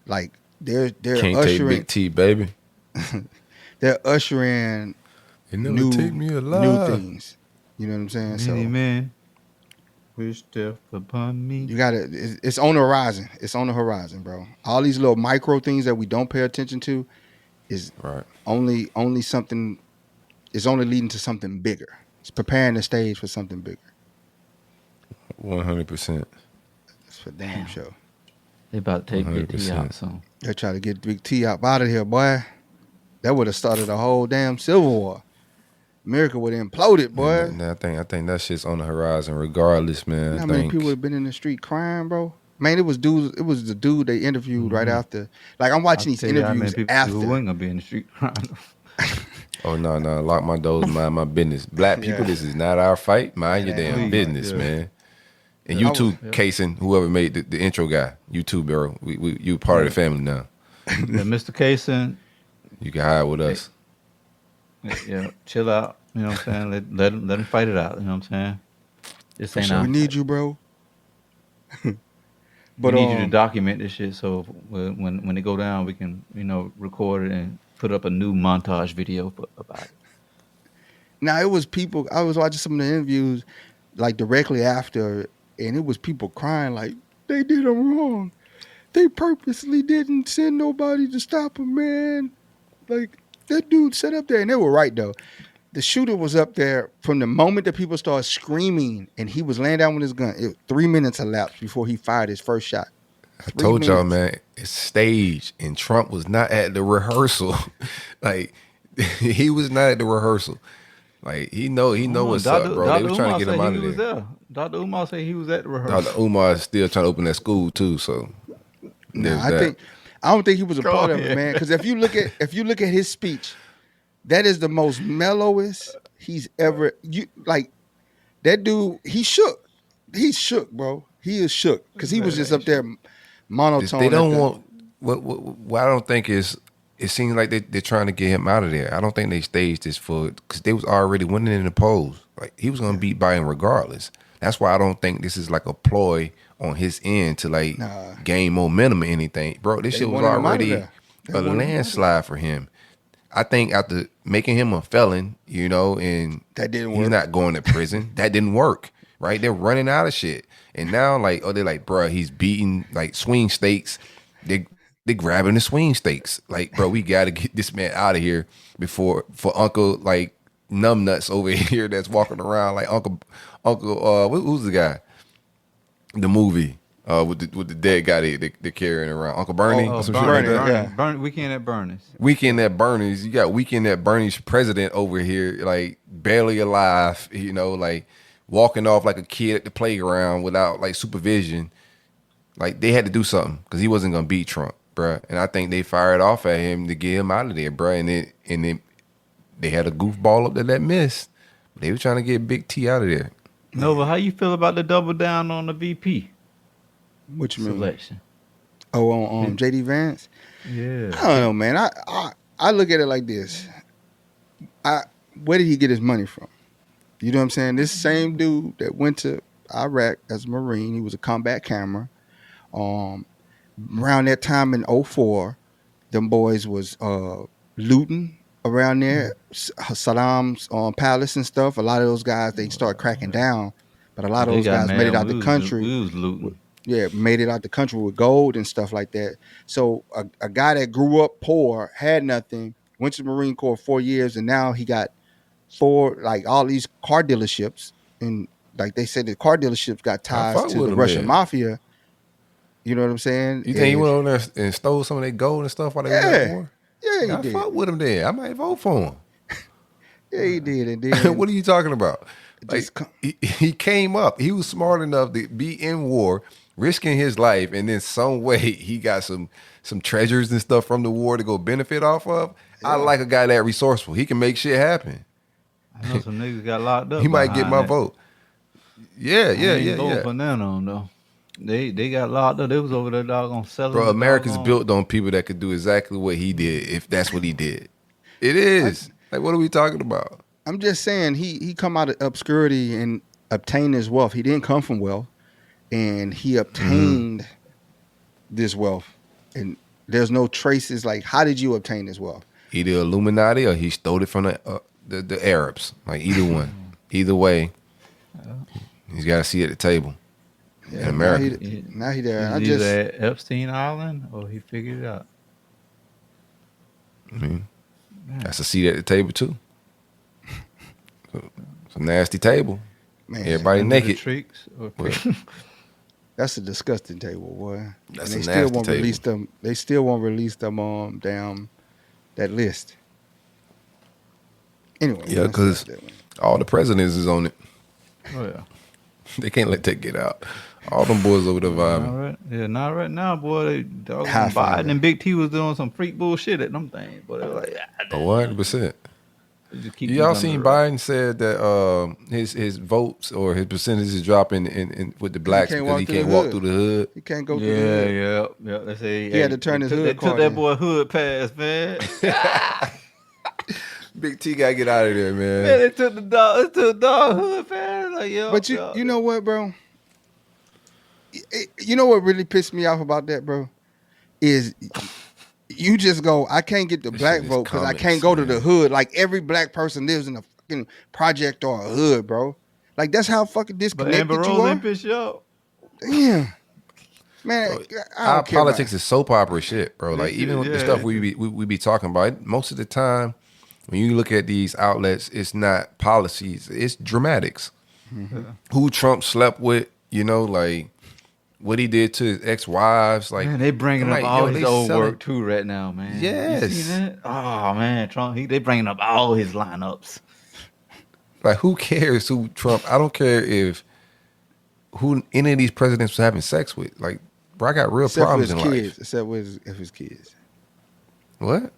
Like they're Can't ushering take Big T, baby. They're ushering new things. You know what I'm saying? So man, wish death upon me. you gotta. It's on the horizon. It's on the horizon, bro. All these little micro things that we don't pay attention to is only something. It's only leading to something bigger. It's preparing the stage for something bigger. 100%. It's for damn sure. They about to take Big T out soon. They try to get Big T out of here, boy. That would have started a whole damn civil war. America would have imploded, boy. I think that shit's on the horizon, regardless, man. How many people have been in the street crying, bro? Man, it was the dude they interviewed right after. Like I'm watching these interviews after. Who ain't gonna be in the street crying? Oh no, lock my doors, mind my business. Black people, this is not our fight. Mind your damn business, man. And you too, Kaysen, whoever made the intro guy. You too, bro. You part of the family now. Yeah, Mr. Kaysen, you can hide with us. Yeah, chill out. You know what I'm saying? Let him fight it out. You know what I'm saying? This ain't we need you, bro. But we need you to document this shit so when they go down, we can record it and put up a new montage video about it. Now it was people. I was watching some of the interviews, like directly after, and it was people crying like they did them wrong. They purposely didn't send nobody to stop him, man. Like that dude sat up there, and they were right though. The shooter was up there from the moment that people started screaming, and he was laying down with his gun. 3 minutes elapsed before he fired his first shot. I told y'all, man, it's staged, and Trump was not at the rehearsal. Like he was not at the rehearsal. Like he know what's up, bro. They was trying to get him out of there. Dr. Umar said he was at the rehearsal. Dr. Umar is still trying to open that school too. So I don't think he was a part of it, man. Because if you look at his speech, that is the most mellowest he's ever. That dude. He shook. He's shook, bro. He is shook because he was just up there monotone. They don't want. What I don't think is. It seems like they're trying to get him out of there. I don't think they staged this because they was already winning in the polls. Like he was gonna beat Biden regardless. That's why I don't think this is like a ploy on his end to gain momentum or anything, bro. This shit was already a landslide for him. I think after making him a felon, and that didn't work. He's not going to prison. That didn't work, right? They're running out of shit, and now they're like, bro, he's beating like swing states. They grabbing the swing stakes. Like, bro, we got to get this man out of here for Uncle like numbnuts over here that's walking around like Uncle who's the guy? The movie With the dead guy they carrying around, Uncle Bernie or some shit like Bernie, that. yeah. Weekend at Bernie's. Weekend at Bernie's. You got Weekend at Bernie's president over here, like barely alive, like walking off like a kid at the playground without like supervision. Like they had to do something because he wasn't gonna beat Trump, bruh. And I think they fired off at him to get him out of there, bruh. And they had a goofball up there that missed. They were trying to get Big T out of there. Nova, how you feel about the double down on the VP What you mean? selection? Oh, on JD Vance. Yeah. I don't know, man. I look at it like this. Where did he get his money from? You know what I'm saying? This same dude that went to Iraq as a Marine, he was a combat camera. Around that time in 2004, them boys was looting around there, Saddam's palace and stuff. A lot of those guys, they started cracking down, but a lot of those guys made it out the country. We was looting. Yeah, made it out the country with gold and stuff like that. So a guy that grew up poor, had nothing, went to the Marine Corps 4 years, and now he got all these car dealerships. And like they said, the car dealerships got ties to the Russian mafia. You know what I'm saying? You think he went over there and stole some of their gold and stuff while they were at war? Yeah, he did. I fuck with him then. I might vote for him. Yeah, he did. And then what are you talking about? Like, he came up. He was smart enough to be in war, risking his life, and then some way he got some treasures and stuff from the war to go benefit off of. Yeah. I like a guy that resourceful. He can make shit happen. I know some niggas got locked up. He might get my vote. Yeah. For none though. They got locked up. They was over there doggone selling. Bro, America's built on people that could do exactly what he did if that's what he did. It is. Like, what are we talking about? I'm just saying he come out of obscurity and obtained his wealth. He didn't come from wealth, and he obtained this wealth. And there's no traces. Like, how did you obtain this wealth? Either Illuminati or he stole it from the Arabs. Like, either one. Either way, he's got to see at the table. Yeah, in America. Now he there. He's either at Epstein Island or he figured it out. I mean, that's a seat at the table too. It's a nasty table. Man, everybody naked. That's a disgusting table, boy. That's and a nasty table. Release them. They still won't release them down that list. Anyway, yeah, because all the presidents is on it. Oh yeah, they can't let that get out. All them boys over there vibing. Not right now, boy. Biden and Big T was doing some freak bullshit at them things, but it was like 100%. Y'all seen Biden said that his votes or his percentage is dropping in with the blacks because he can't walk through the hood. He can't go through the hood. Yeah. They say he had to turn his hood card. Took that boy hood pass, man. Big T gotta get out of there, man. They took the dog hood pass. Like, yo, but you know what, bro? You know what really pissed me off about that, bro? Is you just go, I can't get the black vote because I can't go to the hood. Like every black person lives in a fucking project or a hood, bro. Like that's how fucking disconnected but Amber you Rose are. ain't pissed you up. Damn. Man, our politics is soap opera shit, bro. Like even with the stuff we be talking about, most of the time when you look at these outlets, it's not policies, it's dramatics. Mm-hmm. Who Trump slept with, like what he did to his ex-wives. Like, man, they bringing up all his old work too right now, man. Yes. You see that? Oh man, Trump, they bringing up all his lineups. Like, who cares who Trump? I don't care if who any of these presidents was having sex with. Like, bro, I got real problems in life. Except with his kids. What?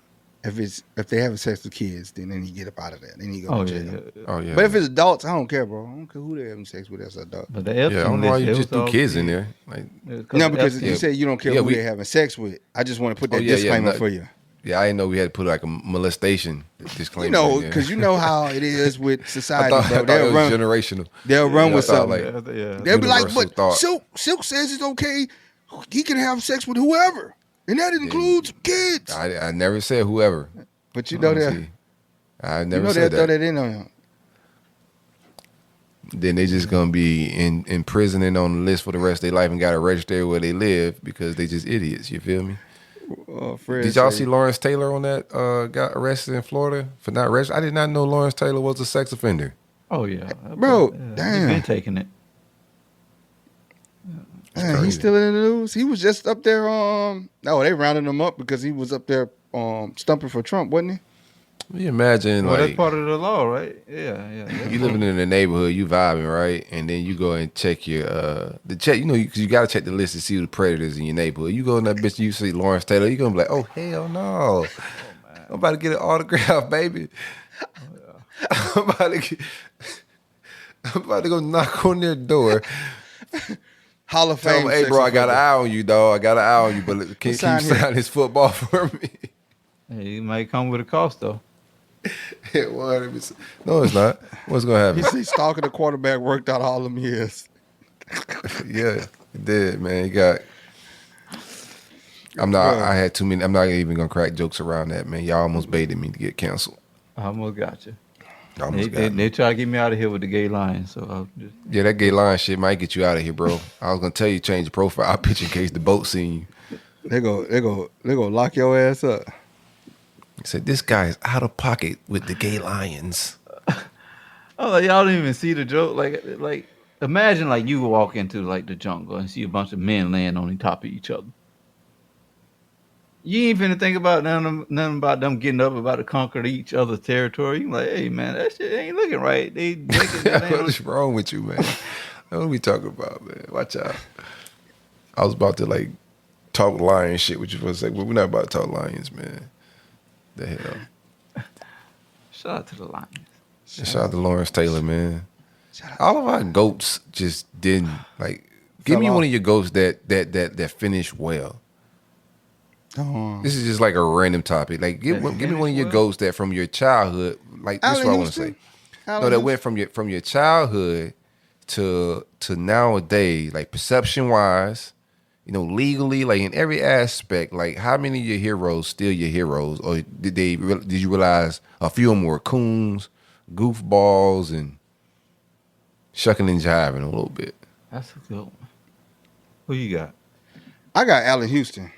If they having sex with kids, then he get up out of that. Then he go to jail. Oh yeah. But if it's adults, I don't care, bro. I don't care who they're having sex with as an adult. But I don't know why you just do kids in there. Like, no, because you said you don't care who they're having sex with. I just want to put that disclaimer for you. Yeah, I didn't know we had to put like a molestation disclaimer. Because you know how it is with society, I thought it was generational. They'll run with something. They'll be like, but Silk says it's okay. He can have sex with whoever. And that includes kids. I never said whoever. But you know that. I never said that. Throw that in on him. Then they just gonna be in prison and on the list for the rest of their life and gotta register where they live because they just idiots. You feel me? Did y'all see Lawrence Taylor on that? Got arrested in Florida for not registering. I did not know Lawrence Taylor was a sex offender. Oh yeah, bro. Damn, he's been taking it. He's still in the news. He was just up there. No, they rounded him up because he was up there stumping for Trump, wasn't he? You imagine Well, like that's part of the law, right? Yeah. you living in the neighborhood, you vibing, right? And then you go and check your the check, because you got to check the list to see who the predators in your neighborhood. You go in that bitch, you see Lawrence Taylor, you gonna be like, oh hell no, I'm about to get an autograph, baby. I'm about to go knock on their door. Hall of Tell Fame. them, hey bro, I got an eye on you, dog. I got an eye on you, but can you sign this football for me? Hey, it might come with a cost though. No, it's not. What's gonna happen? He's stalking the quarterback. Worked out all them years. Yeah, it did, man. He got. I'm not. I had too many. I'm not even gonna crack jokes around that, man. Y'all almost baited me to get canceled. I almost got you. They try to get me out of here with the gay line, so I'll just... Yeah, that gay line shit might get you out of here, bro. I was gonna tell you change your profile picture in case the boat seen you. They go lock your ass up. Said this guy is out of pocket with the gay lions. Oh, like, y'all didn't even see the joke. Like imagine like you walk into like the jungle and see a bunch of men laying on the top of each other. You ain't finna think about nothing about them getting up about to conquer each other's territory. You like, hey man, that shit ain't looking right. They what's wrong with you, man? What are we talking about, man? Watch out. I was about to like talk lion shit with you for a second, but we're not about to talk lions, man. The hell. Shout out to the Lions. Shout out to Lawrence Taylor, man. All of our goats just didn't like. Give me one of your goats that finished well. This is just like a random topic. Like give me one of your goats that from your childhood. Like this is what I want to say. No, that went from your childhood to nowadays. Like perception wise. Legally, like in every aspect, like how many of your heroes still your heroes, or did you realize a few of them were coons, goofballs, and shucking and jiving a little bit? That's a good one. Who you got? I got Allen Houston.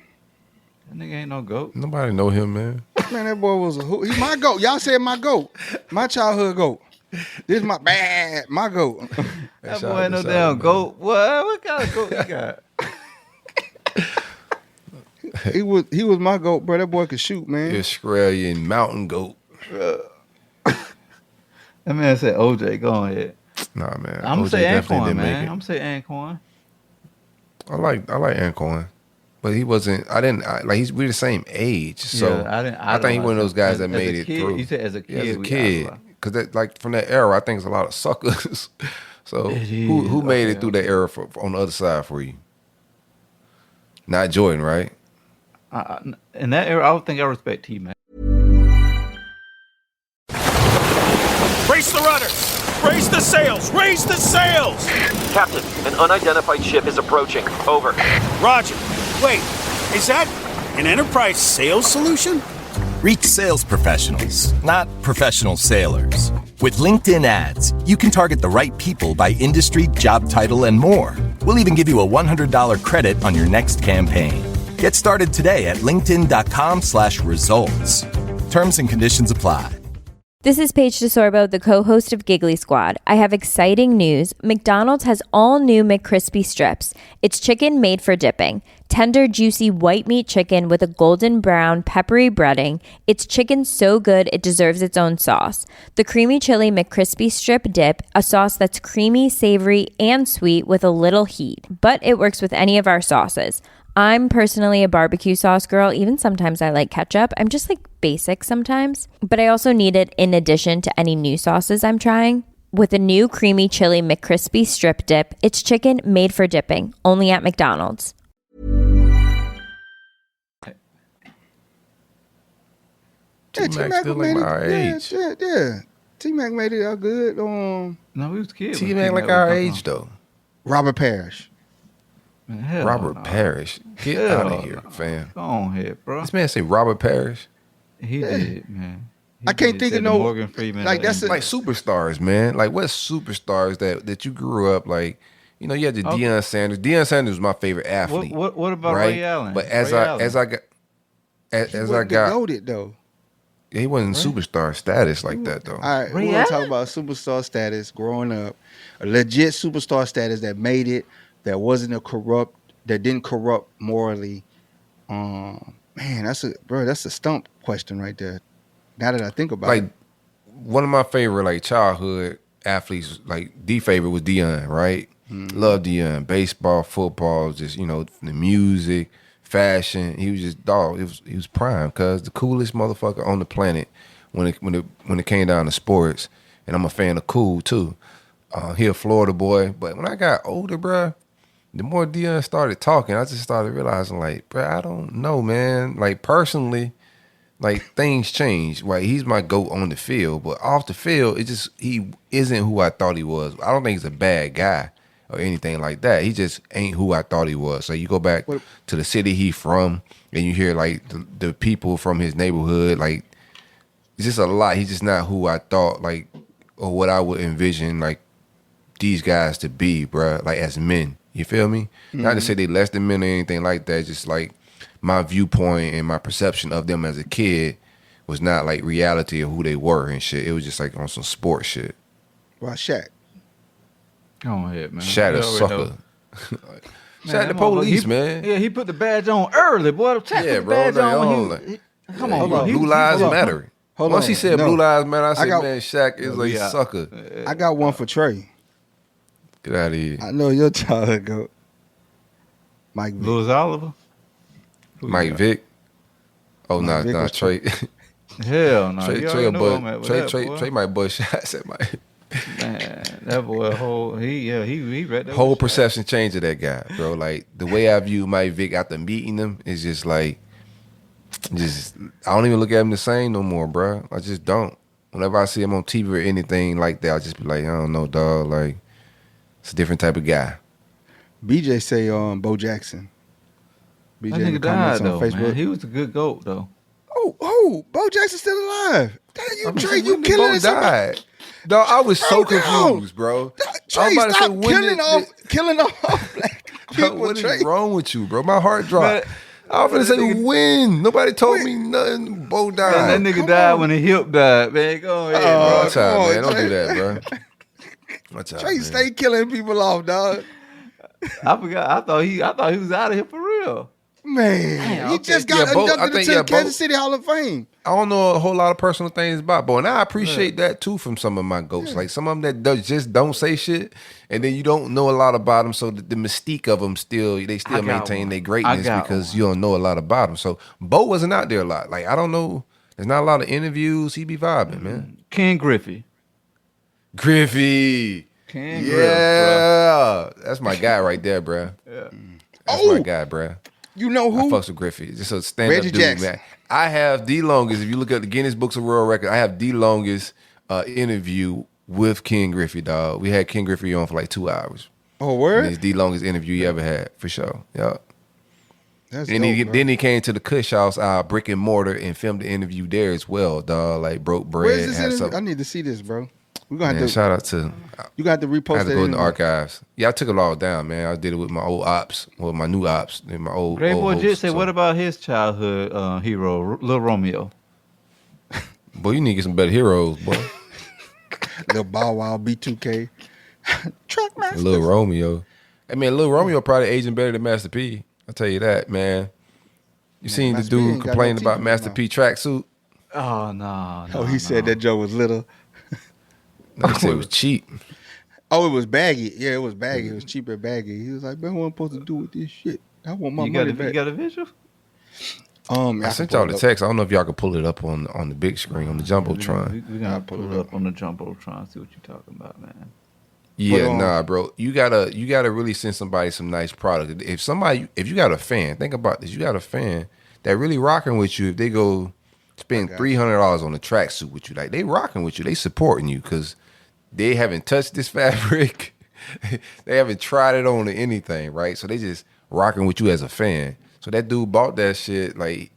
That nigga ain't no goat. Nobody know him, man. Man, that boy was he's my goat. Y'all said my goat, my childhood goat. This is my goat. That boy ain't no damn goat. What kind of goat you got? He was my goat, bro. That boy could shoot, man. Australian mountain goat. That man said OJ. Go ahead. Nah, man. I'm gonna say Anquan, man. I'm gonna say Anquan. I like Anquan, but he wasn't. We're the same age, so yeah, I think he's one of those guys that made it through. You said as a kid, because that like from that era, I think it's a lot of suckers. So who made it through that era on the other side for you? Not Jordan, right? In that era, I would think I respect T-Mac. Brace the rudders! Raise the sails! Raise the sails! Captain, an unidentified ship is approaching. Over. Roger. Wait, is that an enterprise sales solution? Reach sales professionals, not professional sailors. With LinkedIn ads, you can target the right people by industry, job title, and more. We'll even give you a $100 credit on your next campaign. Get started today at linkedin.com/results. Terms and conditions apply. This is Paige DeSorbo, the co-host of Giggly Squad. I have exciting news. McDonald's has all new McCrispy strips. It's chicken made for dipping. Tender, juicy white meat chicken with a golden brown, peppery breading. It's chicken so good it deserves its own sauce. The creamy chili McCrispy strip dip, a sauce that's creamy, savory, and sweet with a little heat. But it works with any of our sauces. I'm personally a barbecue sauce girl. Even sometimes I like ketchup. I'm just like basic sometimes. But I also need it in addition to any new sauces I'm trying. With a new creamy chili McCrispy strip dip, it's chicken made for dipping, only at McDonald's. T-Mac still like our age. Yeah. T-Mac made it out good. No, we was kids. T-Mac like our age though. Robert Parrish. Man, Robert Parrish. Get out of here, fam. Go on here, bro. This man say Robert Parrish. He did, man. I can't think of no Morgan Freeman. Like that's like superstars, man. Like what superstars that you grew up like? You had the Deion Sanders. Deion Sanders was my favorite athlete. What about right? Ray Allen? But as I got goated though. He wasn't superstar status like that though. All right, we're gonna talk about superstar status growing up, a legit superstar status that made it. that didn't corrupt morally. Man, that's a stump question right there. Now that I think about it. One of my favorite like childhood athletes, like the favorite was Deion, right? Love Deion. Baseball, football, just the music, fashion. He was just He was prime, cause the coolest motherfucker on the planet when it came down to sports. And I'm a fan of cool too. He a Florida boy, but when I got older, bruh, the more Deion started talking, I just started realizing, like, bruh, I don't know, man. Like personally. Like things change, right? He's my GOAT on the field, but off the field, he isn't who I thought he was. I don't think he's a bad guy or anything like that. He just ain't who I thought he was. So you go back to the city he from, and you hear like the people from his neighborhood, like it's just a lot. He's just not who I thought, like, or what I would envision like these guys to be, bruh. Like as men, you feel me? Not to say they less than men or anything like that. Just like. My viewpoint and my perception of them as a kid was not like reality of who they were and shit. It was just like on some sports shit. Well, Shaq. Go ahead, man. Shaq a sucker. Shaq the police, man. Yeah, he put the badge on early, boy. Yeah, bro. Come on, bro. Blue Lives Matter. Once he said Blue Lives Matter, I said, man, Shaq is like a sucker. I got one for Trey. Get out of here. I know your childhood GOAT. Mike Vick. Louis Oliver. Mike Vick. Oh, nah, Trey. Hell no. Trey might bust shots at Mike. Man, that boy he read that whole perception change of that guy, bro. Like the way I view Mike Vick after meeting him is just like I don't even look at him the same no more, bro. I just don't. Whenever I see him on TV or anything like that, I just be like, I don't know, dog. Like it's a different type of guy. BJ say Bo Jackson. BJ that nigga died though, Facebook. Man. He was a good GOAT though. Oh, Bo Jackson's still alive. Trey, you killing died. Dog, I was so confused, bro. Trey, stop killing off black people. What is wrong with you, bro? My heart dropped. I was gonna say when. Nobody told me nothing. Bo died. Man, that nigga died when his hip died. Man, go ahead, bro. Watch out, man. Don't do that, bro. Watch out, Trey, stay killing people off, dog. I forgot. I thought he was out of here for real. Man, he just got inducted into the Kansas City Hall of Fame. I don't know a whole lot of personal things about Bo, and I appreciate that too from some of my GOATs. Like some of them that just don't say shit, and then you don't know a lot about them, so the mystique of them they still maintain their greatness because you don't know a lot about them. So Bo wasn't out there a lot. Like I don't know, there's not a lot of interviews. He be vibing, man. Ken Griffey. Ken Griff, that's my guy right there, bro. Yeah. That's my guy, bro. You know who? I fucks with Griffey. Just a stand-up dude, Jackson. Man. I have the longest, if you look at the Guinness Books of World Records, I have the longest interview with Ken Griffey, dog. We had Ken Griffey on for like 2 hours. Oh, word? And it's the longest interview he ever had, for sure. Yeah. That's and dope, then he came to the Kush House, brick and mortar, and filmed the interview there as well, dog. Like broke bread. Where's this interview? I need to see this, bro. We're gonna have to shout out to you got to repost. I had to go in the archives. Yeah, I took it all down, man. I did it with my old ops, with my new ops, and my old. Great boy, just say, what about his childhood hero, Lil Romeo? Boy, you need to get some better heroes, boy. Lil Bow Wow, B2K, Truckmaster, Lil Romeo. I mean, Lil Romeo probably aging better than Master P. I'll tell you that, man. You seen the dude complain about Master P tracksuit? Oh no! Oh, he said that Joe was little. No, he said it was cheap. Oh, it was baggy. Yeah, it was baggy. It was cheap and baggy. He was like, man, what am I supposed to do with this shit? I want my money back. You got a visual? I sent y'all the text. I don't know if y'all can pull it up on the big screen, on the Jumbotron. We're going to pull it up on the Jumbotron, see what you're talking about, man. Yeah, nah, bro. You gotta really send somebody some nice product. If you got a fan, think about this. You got a fan that really rocking with you. If they go spend $300 on a tracksuit with you, like they rocking with you, they supporting you because they haven't touched this fabric. They haven't tried it on or anything, right? So they just rocking with you as a fan. So that dude bought that shit, like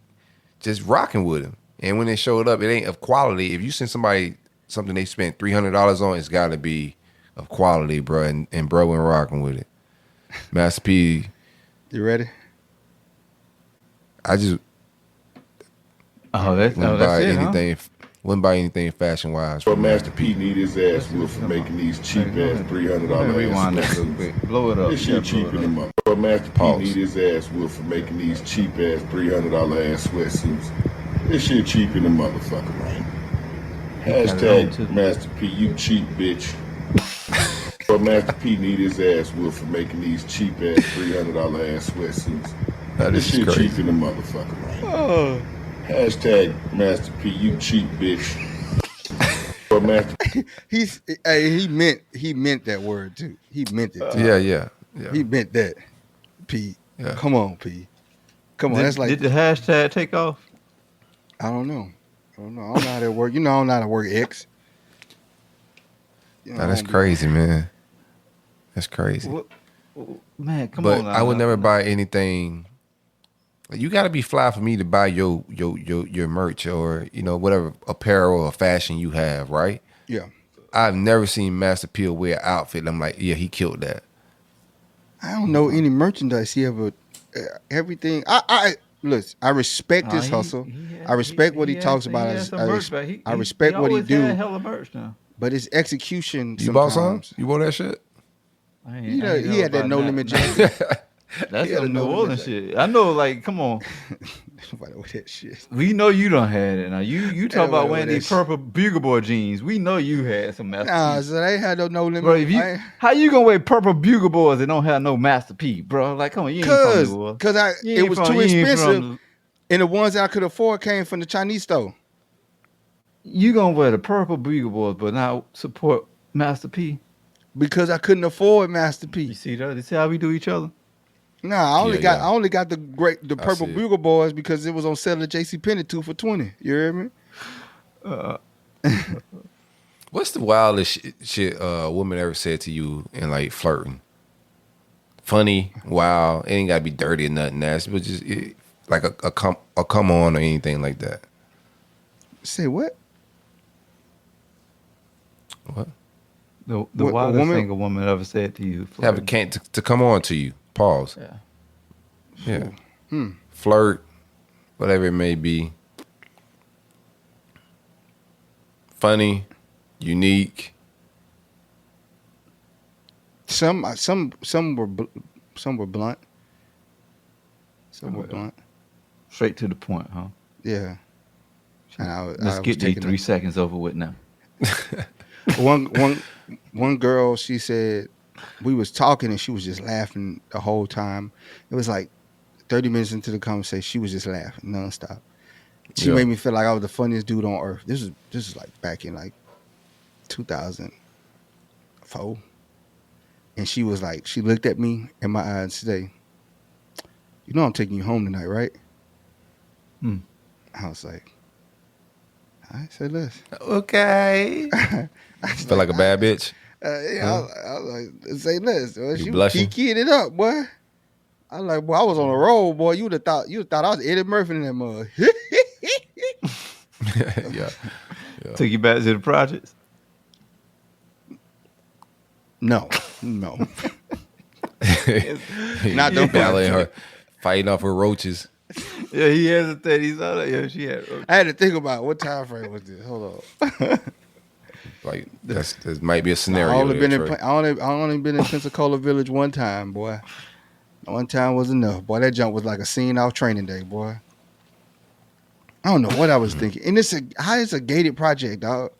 just rocking with him. And when it showed up, it ain't of quality. If you send somebody something they spent $300 on, it's got to be of quality, bro. And bro went rocking with it. Master P. You ready? I just that's it, anything. huh? Wouldn't buy anything fashion wise. But Master P need his ass whooped for making these cheap ass $300 Rewind that ass real quick. Blow it up. This shit cheap in the mother. But Master P need his ass whooped for making these cheap ass $300 ass sweatsuits. This shit cheap in the motherfucker, man. Hashtag Master P, you cheap bitch. But Master P need his ass whooped for making these cheap ass $300 ass sweatsuits. This shit cheap in the motherfucker, man. Oh. Hashtag Master P, you cheap bitch. But Master he meant that word too. He meant it too. Yeah. He meant that. P. Yeah. Come on, P. Come on. That's like, did the hashtag take off? I don't know. I don't know how that work. You know I don't know how to work X. You know, That's crazy, man. That's crazy. Man, come but on. I would never buy anything. You got to be fly for me to buy your merch or whatever apparel or fashion you have, right? Yeah. I've never seen Master P wear an outfit. I'm like, yeah, he killed that. I don't know any merchandise he ever. Everything. Listen. I respect his hustle. I respect what he talks about. I respect what he do. Hella merch now. But his execution. You bought some? You wore that shit? He had that no limit jacket. That's some New Orleans shit. I know, like, come on. Nobody with that shit. We know you done had it. Now you talk about wearing these purple Bugle Boy jeans. We know you had some Master P. Nah, so they had no limit. Bro, how you gonna wear purple Bugle Boys that don't have no Master P, bro? Like, come on, you ain't from New Orleans. Because it was too expensive, and the ones I could afford came from the Chinese store. You gonna wear the purple Bugle Boys, but not support Master P? Because I couldn't afford Master P. You see that? You see how we do each other? Nah, I only got the purple Bugle Boys because it was on sale at JCPenney 2 for $20. You hear me? What's the wildest shit a woman ever said to you in like flirting? Funny, wild. It ain't gotta be dirty or nothing nasty, but just like a come on or anything like that. Say what? What? The wildest thing a woman ever said to you? Have a can't to come on to you. Pause. Yeah. Flirt, whatever it may be. Funny, unique. Some were blunt. Some were blunt. Straight to the point, huh? Yeah. Let's get these 3 seconds over with now. One girl, she said, we was talking and she was just laughing the whole time. It was like 30 minutes into the conversation, she was just laughing nonstop. She made me feel like I was the funniest dude on earth. This is like back in like 2004. And she was like, she looked at me in my eyes and said, you know I'm taking you home tonight, right? I was like, I said less. Okay. Feel like a bad bitch? I was like, say less. She blushing? keyed it up, boy. I was like, boy, I was on the road, boy. You would have thought I was Eddie Murphy in that mug. Yeah. Took you back to the projects? No. Not the ballet her fighting off her roaches. Yeah, he hesitated. He saw that. Yeah, she had roaches. I had to think about what time frame was this. Hold on. Like there might be a scenario. I only been in Pensacola Village one time, boy. One time was enough, boy. That jump was like a scene off Training Day, boy. I don't know what I was thinking. And it's a gated project, dog.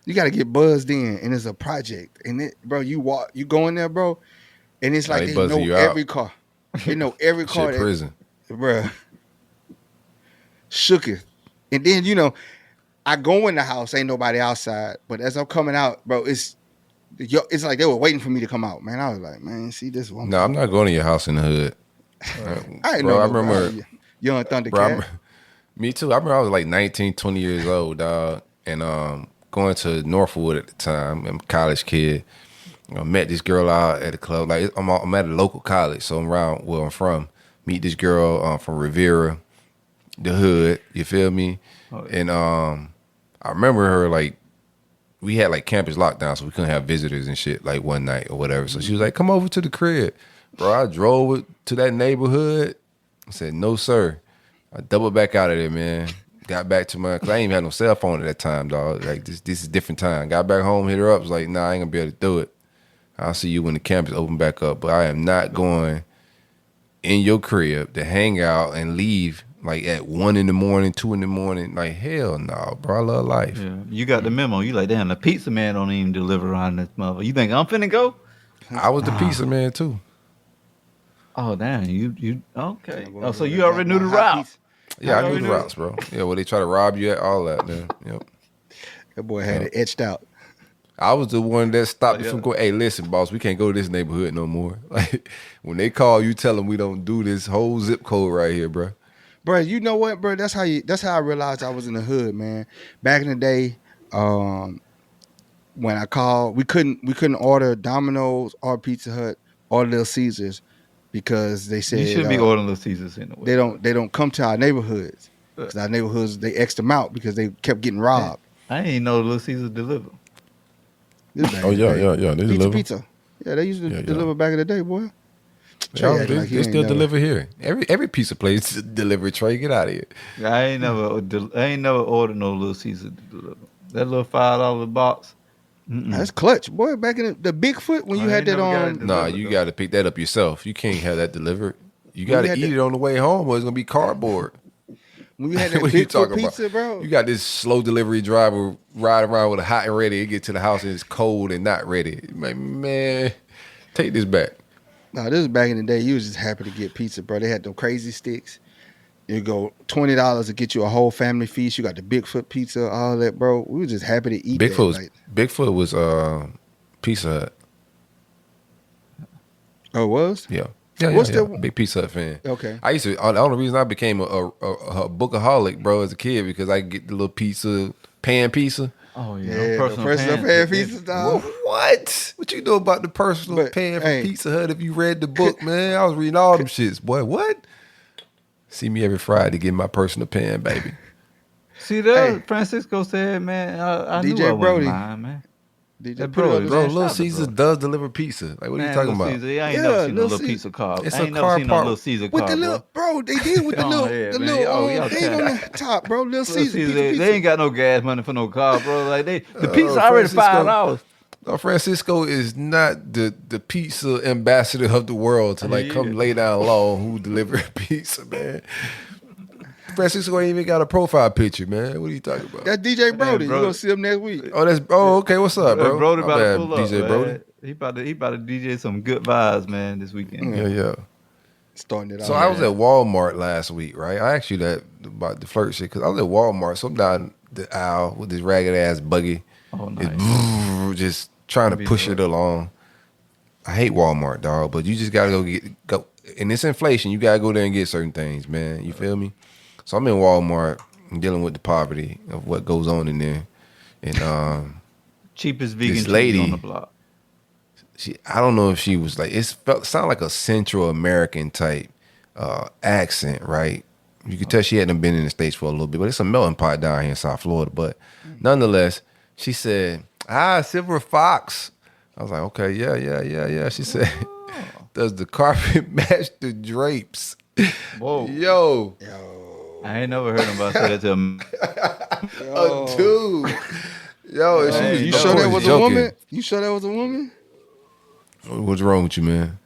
You got to get buzzed in, and it's a project. And bro, you go in there, bro, and it's like they know every car. They know every car. Shit, prison, bro. Shook it, and then I go in the house, ain't nobody outside. But as I'm coming out, bro, it's like they were waiting for me to come out, man. I was like, man, see this one. No, I'm not going to your house in the hood. I remember Young Thundercat. Me too. I remember I was like 19, 20 years old, dog, and going to Northwood at the time. I'm a college kid. Met this girl out at the club. Like I'm at a local college, so I'm around where I'm from. Meet this girl from Rivera, the hood. You feel me? Oh, yeah. And I remember her like we had like campus lockdown, so we couldn't have visitors and shit like one night or whatever. So she was like, "Come over to the crib, bro." I drove to that neighborhood. I said, "No, sir." I doubled back out of there, man. Got back to my, cause I ain't even had no cell phone at that time, dog. Like this is different time. Got back home, hit her up. Was like, nah, I ain't gonna be able to do it. I'll see you when the campus open back up. But I am not going in your crib to hang out and leave like at 1 a.m, 2 a.m. Like hell no, bro. I love life. Yeah. You got the memo. You like, damn, the pizza man don't even deliver around this mother. You think I'm finna go? I was the pizza man too. Oh damn, you okay? Oh, so you already knew the route. Yeah, I knew the routes, bro. Yeah, well, they try to rob you at all that, man. Yep. That boy had it etched out. I was the one that stopped me from going, hey, listen, boss, we can't go to this neighborhood no more. Like, when they call, you tell them we don't do this whole zip code right here, bro. Bro, you know what, bro? That's how I realized I was in the hood, man. Back in the day, when I called, we couldn't order Domino's or Pizza Hut or Little Caesars because they said you shouldn't be ordering Little Caesars anyway. They don't come to our neighborhoods. Because our neighborhoods, they X'd them out because they kept getting robbed. I ain't know Little Caesars deliver. Oh yeah, they deliver pizza. Yeah, they used to deliver back in the day, boy. Yeah, they still deliver here. Every pizza place deliver. Trey, get out of here. I ain't never ordered no Little Caesar to deliver. That little $5 box. That's clutch, boy. Back in the Bigfoot when you had that on. Nah, you got to pick that up yourself. You can't have that delivered. You got to eat it on the way home, or it's gonna be cardboard. When you had that Bigfoot pizza, bro. You got this slow delivery driver ride around with a hot and ready. It get to the house and it's cold and not ready. Like, man, take this back. No, this was back in the day. You was just happy to get pizza, bro. They had them crazy sticks. You go $20 to get you a whole family feast. You got the Bigfoot pizza, all that, bro. We were just happy to eat Bigfoot was Pizza Hut. Oh, it was? Yeah. What's the big Pizza Hut fan? Okay. I used to. The only reason I became a bookaholic, bro, as a kid, because I could get the little pizza, pan pizza. Oh yeah, personal pan pizza, dog. What? What you know about the personal pan from Pizza Hut? If you read the book, man, I was reading all them shits, boy. What? See me every Friday getting my personal pan, baby. See that Francisco said, man. I DJ knew I Brody. wasn't lying, man. DJ Bro, Little Caesars does deliver pizza. Like, what are you talking about? Caesar, I ain't never seen no little pizza car. It's I ain't a never car seen park. no Little Caesar With car, the little, bro, they did with the little thing on the top, bro. Little Caesar pizza. They ain't got no gas money for no car, bro. Like the pizza already $5. No, Francisco is not the pizza ambassador of the world to come lay down law on who deliver pizza, man. Francisco ain't even got a profile picture, man. What are you talking about? That's DJ Brody. You gonna see him next week? Okay. What's up, bro? Brody about to pull up, DJ Brody. He about to DJ some good vibes, man, this weekend. Yeah. Starting it out. So I was at Walmart last week, right? I asked you that about the flirt shit because I was at Walmart. So I'm down the aisle with this ragged ass buggy. Oh, nice. Just trying to push it along. I hate Walmart, dog, but you just gotta go. And it's inflation. You gotta go there and get certain things, man. You feel me? So I'm in Walmart dealing with the poverty of what goes on in there. And cheapest vegan this lady cheese on the block. I don't know if she was like, sounded like a Central American type accent, right? You could tell she hadn't been in the States for a little bit, but it's a melting pot down here in South Florida. But nonetheless, she said, Silver Fox. I was like, okay, yeah. She said, does the carpet match the drapes? Whoa. Yo. I ain't never heard nobody say that to him. A dude. Yo, you sure that was a woman? You sure that was a woman? What's wrong with you, man?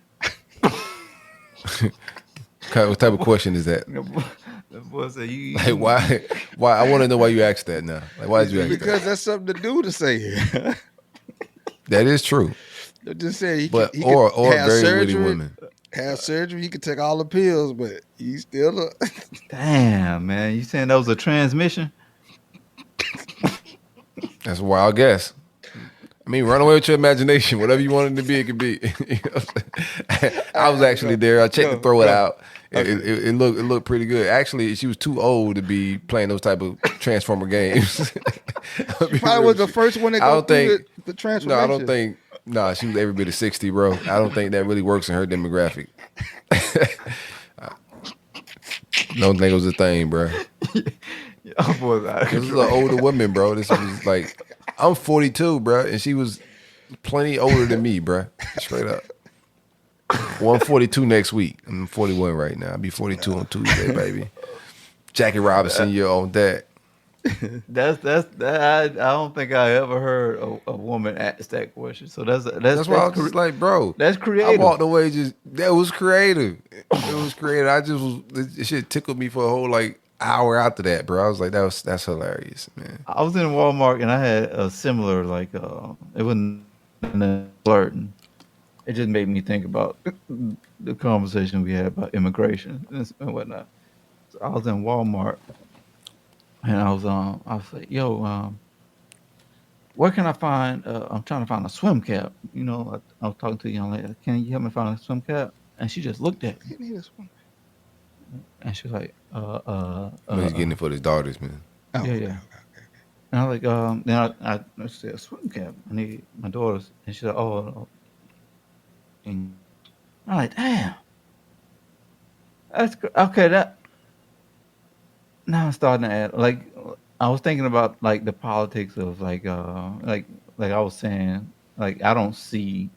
What type of question is that? The boy said, like, why? I want to know why you asked that now. Like, why did you ask that? Because that's something to do to say here. That is true. Just say he but could or have very surgery, witty women. Have surgery. He could take all the pills, but he still. Damn, man! You saying that was a transmission? That's a wild guess. I mean, run away with your imagination. Whatever you want it to be, it could be. You know I was actually there. I checked to throw it out. It looked pretty good. Actually, she was too old to be playing those type of Transformer games. She probably was the first one that go through the transformation. No, I don't think. No, she was every bit of 60, bro. I don't think that really works in her demographic. Don't think it was a thing, bro. Oh, boy, this was an older woman, bro. This was like, I'm 42, bro, and she was plenty older than me, bro. Straight up. Well, I'm 42 next week. I'm 41 right now. I'll be 42 on Tuesday, baby. Jackie Robinson, you're on that. I don't think I ever heard a woman ask that question. So that's why I was just like, bro, that's creative. I walked away that was creative. It was creative. This shit tickled me for a whole like hour after that, bro. I was like, that's hilarious, man. I was in Walmart and I had a similar like it wasn't flirting. It just made me think about the conversation we had about immigration and whatnot. So I was in Walmart and I was like, yo, where can I find? I'm trying to find a swim cap. You know, I was talking to a young lady. Can you help me find a swim cap? And she just looked at me. And she was like, He's getting it for his daughters, man. Yeah. Okay. And I was like, then I said, a swim cap. I need my daughters. And she said, oh. And I'm like, damn. That's okay. Now I'm starting to add, like, I was thinking about like the politics of like I was saying, like I don't see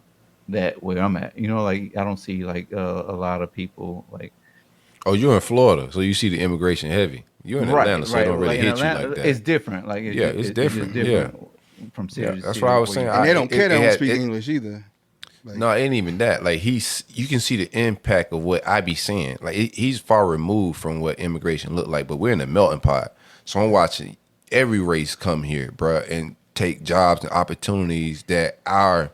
that where I'm at. You know, like I don't see like a lot of people like. Oh, you're in Florida, so you see the immigration heavy. You're in Atlanta, so it don't really like hit Atlanta, you like that. It's different. Like it's different. From city to that's city what I was saying. And they don't care. They don't speak English either. Like, no, it ain't even that. Like you can see the impact of what I be saying. Like he's far removed from what immigration looked like, but we're in a melting pot. So I'm watching every race come here, bro, and take jobs and opportunities that our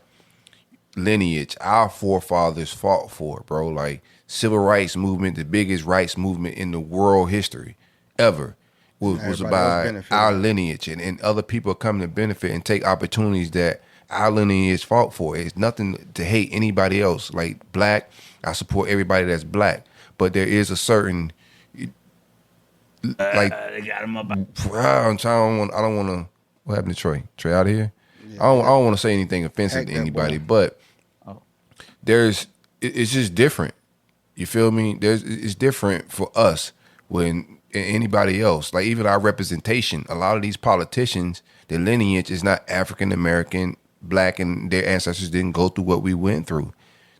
lineage, our forefathers fought for, bro. Like civil rights movement, the biggest rights movement in the world history ever was about our lineage, and other people are coming to benefit and take opportunities that our lineage fought for. It's nothing to hate anybody else. Like black, I support everybody that's black, but there is a certain like they got him up. I don't want to. What happened to Trey? Trey out of here? Yeah, I don't want to say anything offensive to anybody, but it's just different. You feel me? It's different for us when anybody else. Like even our representation. A lot of these politicians, their lineage is not African American, black, and their ancestors didn't go through what we went through.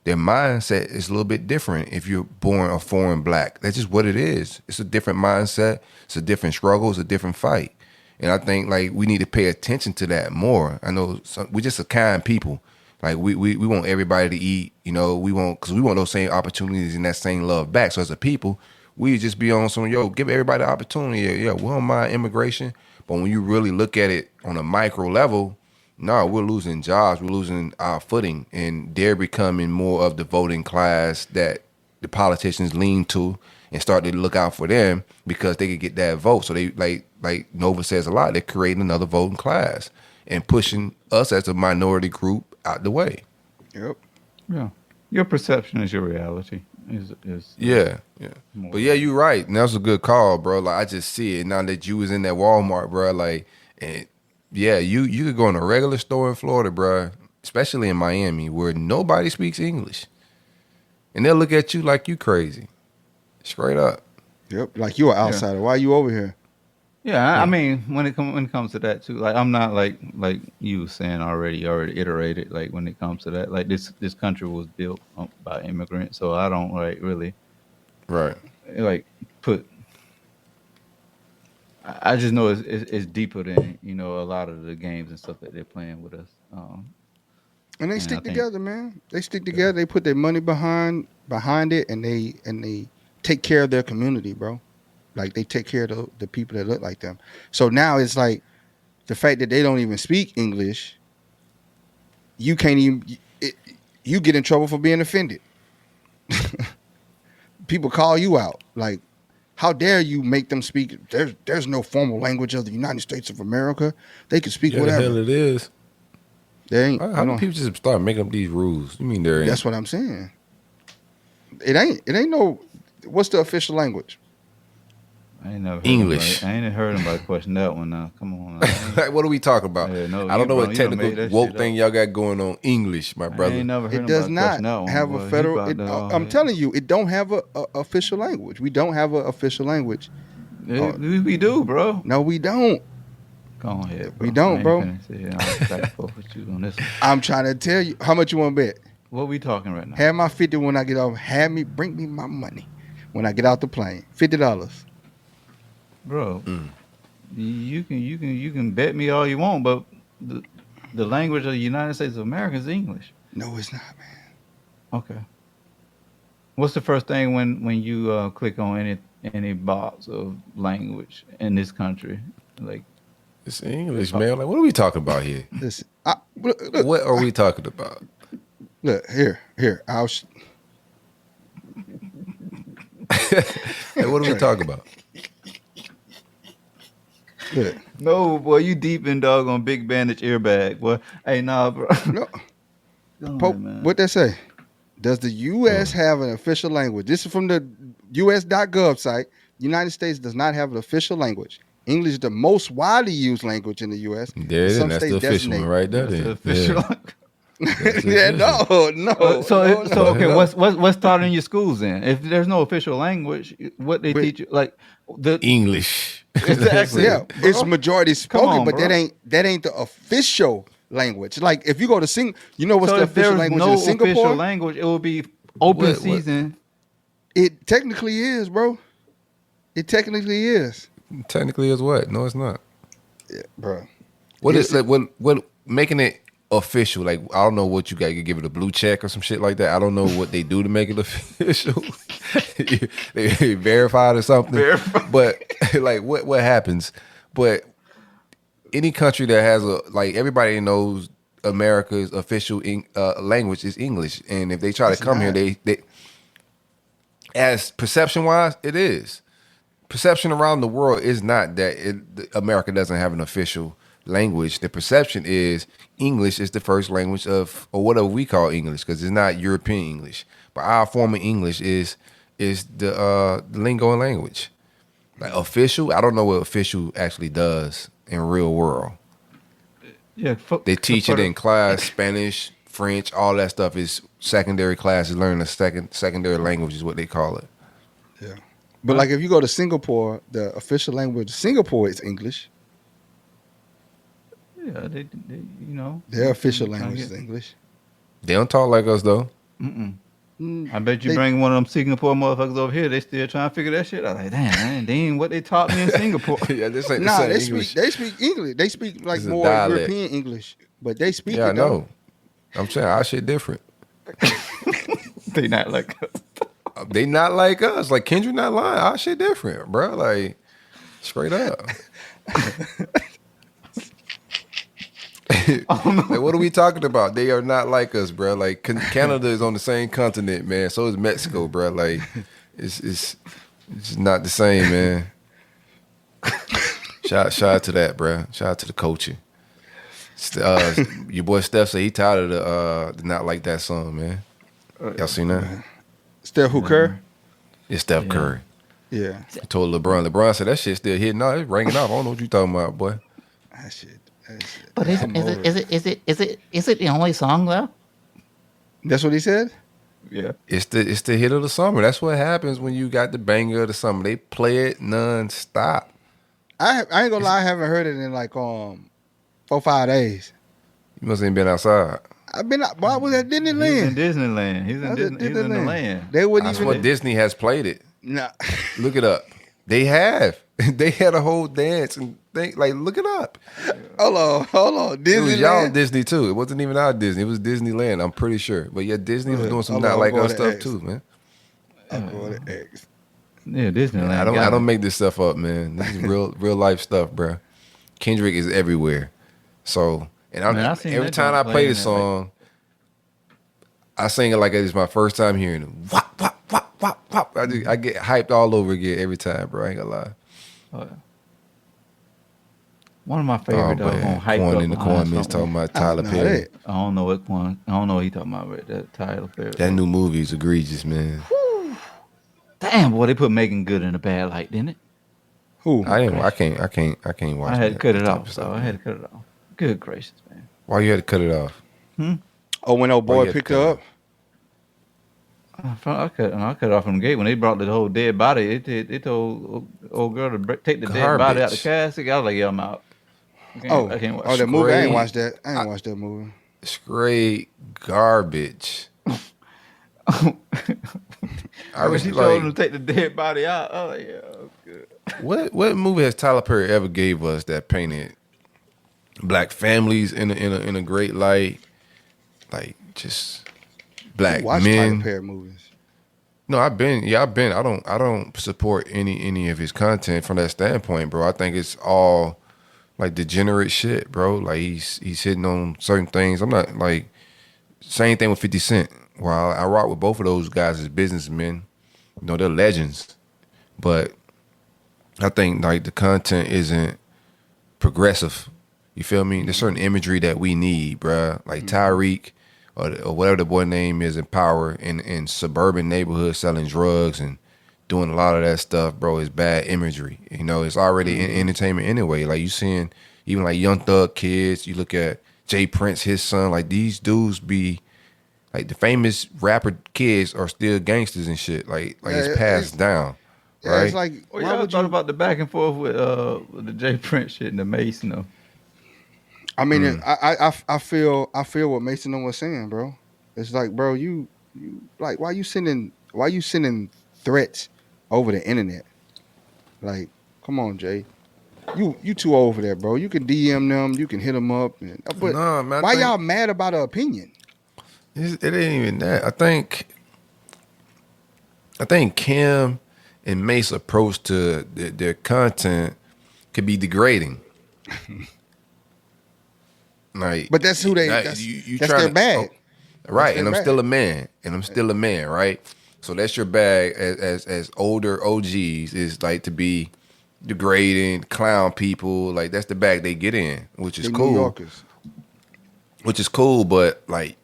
Their mindset is a little bit different if you're born a foreign black. That's just what it is. It's a different mindset. It's a different struggle. It's a different fight. And I think like we need to pay attention to that more. I know we're just a kind people. Like we want everybody to eat, you know, because we want those same opportunities and that same love back. So as a people, we just be on some, give everybody the opportunity. Yeah, we don't mind immigration. But when you really look at it on a micro level, no, we're losing jobs. We're losing our footing. And they're becoming more of the voting class that the politicians lean to and start to look out for them because they could get that vote. So they, like Nova says a lot, they're creating another voting class and pushing us as a minority group out the way. Yep. Yeah. Your perception is your reality. Yeah. But yeah, you're right. And that's a good call, bro. Like I just see it now that you was in that Walmart, bro. Like, and yeah, you could go in a regular store in Florida, bro, especially in Miami, where nobody speaks English, and they'll look at you like you crazy, straight up. Yep, like you're an outsider. Why are you over here? Yeah, I mean, when it comes to that too, like I'm not like you were saying already iterated. Like when it comes to that, like this country was built by immigrants, so I don't like really, right, like put. I just know it's deeper than a lot of the games and stuff that they're playing with us. And they stick together, man. They stick together. They put their money behind it, and they take care of their community, bro. Like they take care of the people that look like them. So now it's like the fact that they don't even speak English. You can't even. You get in trouble for being offended. People call you out. Like, how dare you make them speak? There's no formal language of the United States of America. They can speak whatever. The hell it is. They ain't. How do people just start making up these rules? You mean there ain't? That's what I'm saying. It ain't no. What's the official language? I ain't never heard English. I ain't heard anybody question that one. Now, come on. Like, what are we talking about? Yeah, no, I don't know what you done technical made that woke shit thing y'all got going on. English, my brother. I ain't never heard It does anybody question not that one, have boy. a He federal. about to, I'm telling you, it don't have a official language. We don't have an official language. We do, bro. No, we don't. Go ahead, bro. We don't, bro. I'm back and forth with you on this one. I'm trying to tell you. How much you want to bet? What we talking right now? Have my 50 when I get off. Bring me my money when I get out the plane. $50. Bro, You can bet me all you want, but the language of the United States of America is English. No, it's not, man. Okay. What's the first thing when you click on any box of language in this country? Like, it's English, man. Like, what are we talking about here? Listen, look, what are we talking about? Look here. I'll. Like, what are we talking about? Look. No, boy, you deep in dog on big bandage airbag, boy. Hey, nah, bro. No. Pope, man. What they say? Does the U.S. have an official language? This is from the US.gov site. United States does not have an official language. English is the most widely used language in the U.S. There it is. That's the official one right there. That's the official. Yeah, no. So okay, what's taught in your schools then? If there's no official language, what they teach you, like the English. Exactly. Yeah, it's majority spoken, on, but bro. that ain't the official language. Like if you go to you know what's so the if there's official language no in Singapore? official language, it will be open What? season. It technically is, bro. It technically is. Technically is what? No, it's not. Yeah, bro. What is like what making it official? Like, I don't know what you got. You give it a blue check or some shit like that. I don't know what they do to make it official. they verified or something. But like, what happens? But any country that has everybody knows America's official language is English, and if they try to come here, they as perception wise, it is. Perception around the world is not that America doesn't have an official language. The perception is English is the first language of, or whatever we call English, because it's not European English. But our form of English is the lingo and language. Like official, I don't know what official actually does in real world. Yeah, they teach it in class. Spanish, French, all that stuff is secondary classes. Learning a secondary language is what they call it. Yeah. But like if you go to Singapore, the official language of Singapore is English. Yeah, they you know. Their official language is English. They don't talk like us though. I bet you bring one of them Singapore motherfuckers over here, they still trying to figure that shit out. Like, damn, they ain't what they taught me in Singapore. Yeah, this ain't the same English. They speak English. They speak like more dialect. European English, but they speak Yeah, it I know. I'm saying our shit different. They not like us. They not like us. Like Kendrick not lying. Our shit different, bro. Like straight up. Like, what are we talking about? They are not like us, bro. Like Canada is on the same continent, man. So is Mexico, bro. Like it's not the same, man. Shout out to that, bro. Shout out to the coaching. Your boy Steph said he tired of the Not Like That song, man. Y'all seen that? Steph who Curry? It's Steph Curry. Yeah. I told LeBron. LeBron said that shit still hitting out. It's ringing off. I don't know what you talking about, boy. That shit. But is it the only song though? That's what he said? Yeah. It's the hit of the summer. That's what happens when you got the banger of the summer. They play it non-stop. I ain't gonna lie, I haven't heard it in like 4-5 days. You must ain't been outside. I've been out, I was at Disneyland. He's in Disneyland. He's in the land. They wouldn't That's even what Disney has played it. Nah. Look it up. They have. They had a whole dance and look it up. Hold on. Disneyland. It was y'all Disney too. It wasn't even our Disney. It was Disneyland. I'm pretty sure. But yeah, Disney was doing some not like us stuff too, man. I'm going to X. Yeah, Disneyland. I don't make this stuff up, man. This is real life stuff, bro. Kendrick is everywhere. So, and every time I play this song, I sing it like it's my first time hearing it. Wop, wop, wop, wop, wop. I get hyped all over again every time, bro. I ain't gonna lie. Oh, yeah. One of my favorite Quan in the comments talking about Tyler Perry. I don't know what Quan. I don't know what he talking about. But that Tyler Perry. That new movie is egregious, man. Damn, boy, they put Megan Good in a bad light, didn't it? Who? I can't watch. I had to cut it off. So I had to cut it off. Good gracious, man. Why you had to cut it off? Oh, when old boy picked her up. I cut it off from the gate when they brought the whole dead body. They told old girl to take the dead body out the casket. I was like, yeah, I'm out. I can't watch that movie. I ain't watched that. I ain't watched that movie. Straight garbage. I was told him to take the dead body out. Oh yeah, good. What movie has Tyler Perry ever gave us that painted black families in a great light? Like just black You watch men. Tyler Perry movies. No, I've been. I don't support any of his content from that standpoint, bro. I think it's all like degenerate shit, bro. Like he's hitting on certain things. I'm not like same thing with 50 Cent. While I rock with both of those guys as businessmen, you know, they're legends. But I think like the content isn't progressive. You feel me? There's certain imagery that we need, bruh. Like Tyreek or whatever the boy name is in Power in suburban neighborhoods selling drugs and doing a lot of that stuff, bro, is bad imagery. You know, it's already in entertainment anyway. Like you seeing even like Young Thug kids, you look at Jay Prince, his son, like these dudes be like the famous rapper kids are still gangsters and shit. Like it's passed down. Yeah, right? it's like Well, y'all thought about the back and forth with the Jay Prince shit and the Mason though. I mean, I feel what Mason was saying, bro. It's like, bro, you like why you sending threats over the internet? Like, come on, Jay. You too old for that, bro. You can DM them, you can hit them up, but Nah, man, why y'all mad about an opinion? It ain't even that. I think Kim and Mace approach to their content could be degrading. Like, but that's who they. That's their bag. Right, and I'm still a man, right? So that's your bag as older OGs is like to be degrading, clown people. Like that's the bag they get in, which is cool. New Yorkers. Which is cool, but like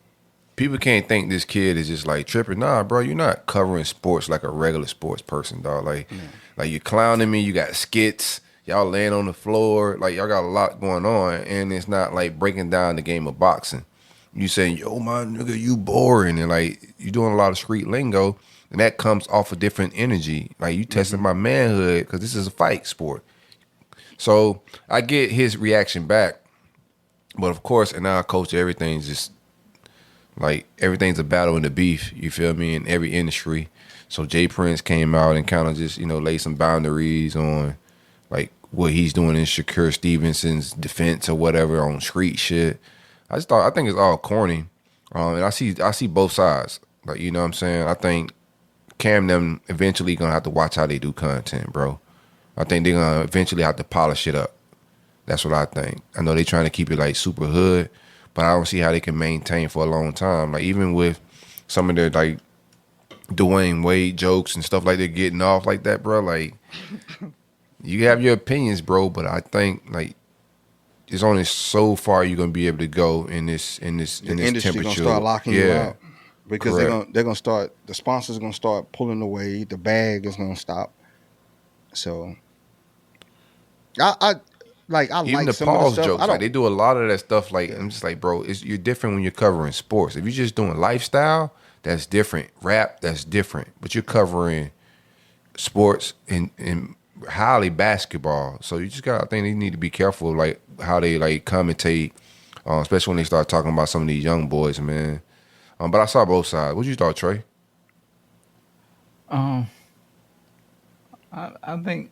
people can't think this kid is just like tripping. Nah, bro, you're not covering sports like a regular sports person, dog. Like you're clowning me. You got skits. Y'all laying on the floor. Like y'all got a lot going on, and it's not like breaking down the game of boxing. You saying, yo, my nigga, you boring, and like you doing a lot of street lingo, and that comes off a different energy. Like you testing my manhood because this is a fight sport. So I get his reaction back, but of course, in our culture, everything's just like everything's a battle in the beef. You feel me? In every industry. So Jay Prince came out and kind of just laid some boundaries on like what he's doing in Shakur Stevenson's defense or whatever on street shit. I think it's all corny, and I see both sides. Like you know what I'm saying. I think Cam them eventually gonna have to watch how they do content, bro. I think they're gonna eventually have to polish it up. That's what I think. I know they're trying to keep it like super hood, but I don't see how they can maintain for a long time. Like even with some of their like Dwayne Wade jokes and stuff like they're getting off like that, bro. Like you have your opinions, bro, but I think like there's only so far you're gonna be able to go in this industry temperature. Gonna start locking you out because Correct. they're gonna start. The sponsors are gonna start pulling away. The bag is gonna stop. So I like even the some pause of the stuff. jokes. Like they do a lot of that stuff. Like I'm just like, bro, you're different when you're covering sports. If you're just doing lifestyle, that's different. Rap, that's different. But you're covering sports and highly basketball. So you just got. I think they need to be careful, like how they like commentate, especially when they start talking about some of these young boys, man. But I saw both sides. What you thought, Trey? I think,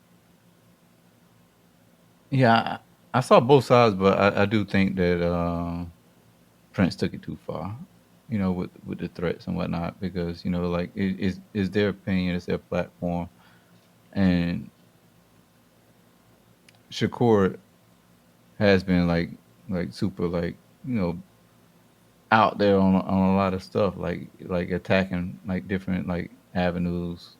yeah, I saw both sides, but I do think that Prince took it too far, with the threats and whatnot, because like it's their opinion, it's their platform, and Shakur has been like super like out there on a lot of stuff, like attacking like different like avenues.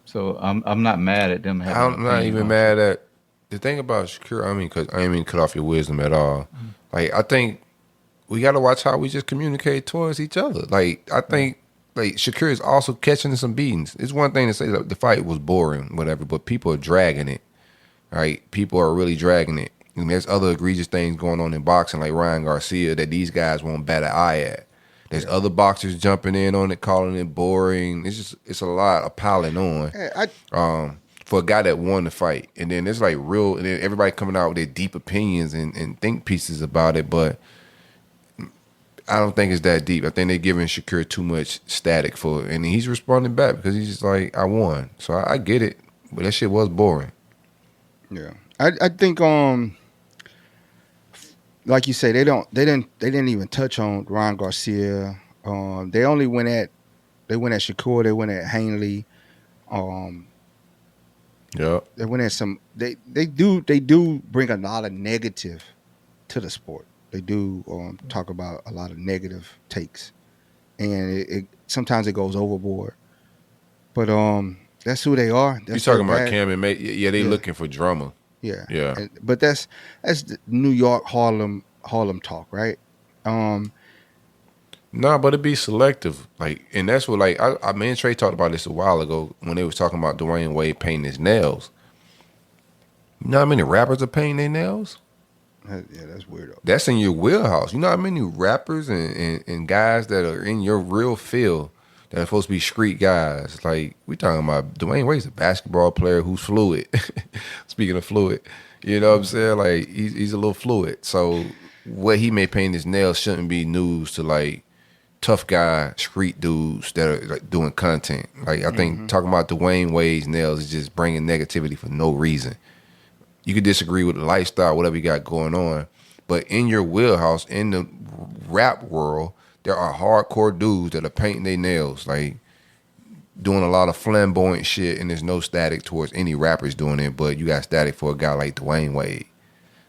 So I'm not mad at them. I'm not even mad at the thing about Shakur. I mean, because I ain't mean to cut off your wisdom at all. Like I think we got to watch how we just communicate towards each other. Like I think like Shakur is also catching some beatings. It's one thing to say that the fight was boring, whatever, but people are dragging it. Right? People are really dragging it. And there's other egregious things going on in boxing, like Ryan Garcia, that these guys won't bat an eye at. There's other boxers jumping in on it, calling it boring. It's a lot of piling on. For a guy that won the fight. And then there's like real, and then everybody coming out with their deep opinions and think pieces about it, but I don't think it's that deep. I think they're giving Shakur too much static for it. And he's responding back because he's just like, I won. So I get it. But that shit was boring. Yeah, I think like you say, they didn't even touch on Ryan Garcia. They only went at Shakur, they went at Hanley. Yeah, they went at some. They do bring a lot of negative to the sport. They do talk about a lot of negative takes, and it sometimes it goes overboard. But that's who they are. You That's talking their about bag. Cam and May? Yeah, they looking for drama. Yeah, Yeah. But that's the New York Harlem talk, right? Nah, but it be selective. Like, and that's what, like, I me and Trey talked about this a while ago when they was talking about Dwayne Wade painting his nails. You know how many rappers are painting their nails? Yeah, that's weird. That's in your wheelhouse. You know how many rappers and guys that are in your real field that are supposed to be street guys? Like, we talking about Dwayne Wade's a basketball player who's fluid. Speaking of fluid, you know what I'm saying? Like, he's a little fluid. So what he may paint his nails shouldn't be news to, like, tough guy street dudes that are like doing content. Like, I think talking about Dwayne Wade's nails is just bringing negativity for no reason. You could disagree with the lifestyle, whatever you got going on, but in your wheelhouse, in the rap world, there are hardcore dudes that are painting their nails, like doing a lot of flamboyant shit, and there's no static towards any rappers doing it, but you got static for a guy like Dwayne Wade.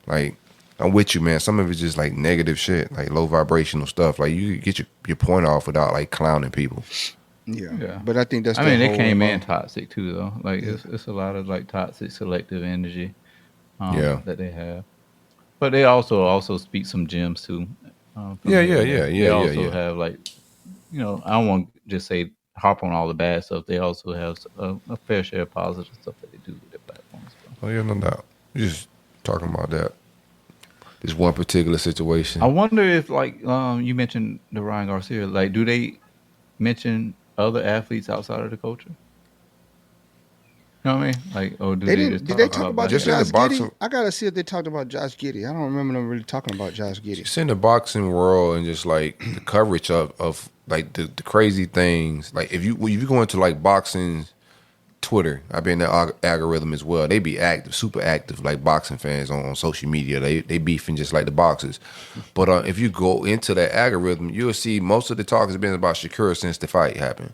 Like, I'm with you, man. Some of it's just like negative shit, like low vibrational stuff. Like, you get your point off without like clowning people. Yeah. But I think that's. I mean, they came in toxic too, though. Like, it's a lot of like toxic selective energy. That they have, but they also speak some gems too. They also have, like, you know, I don't want to just say harp on all the bad stuff. They also have a fair share of positive stuff that they do with their platforms. Oh yeah, no doubt. We're just talking about that. This one particular situation. I wonder if, like, you mentioned the Ryan Garcia. Like, do they mention other athletes outside of the culture? You know what I mean? Like, or do did they talk about just Josh in the boxing? Giddey? I gotta see if they talked about Josh Giddey. I don't remember them really talking about Josh Giddey. Just in the boxing world and just like the coverage of like the crazy things. Like, if you go into like boxing Twitter, I've been in the algorithm as well. They be active, super active, like boxing fans on social media. They beefing just like the boxers. But if you go into that algorithm, you'll see most of the talk has been about Shakur since the fight happened.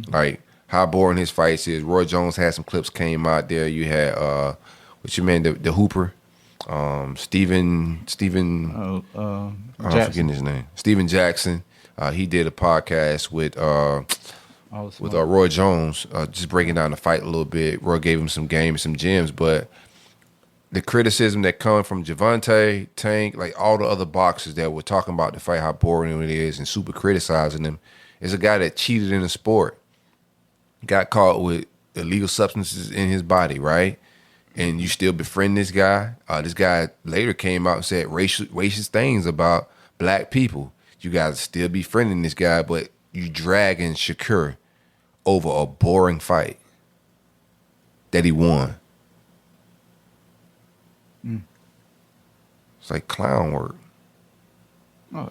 Like, how boring his fights is. Roy Jones had some clips came out there. You had what you mean, the Hooper, Steven. I'm forgetting his name. Steven Jackson. He did a podcast with Roy Jones, just breaking down the fight a little bit. Roy gave him some game and some gems, but the criticism that come from Javante, Tank, like all the other boxers that were talking about the fight, how boring it is, and super criticizing them, is a guy that cheated in the sport. Got caught with illegal substances in his body, right? And you still befriend this guy. This guy later came out and said racist things about black people. You guys still befriending this guy, but you dragging Shakur over a boring fight that he won. It's like clown work. Oh.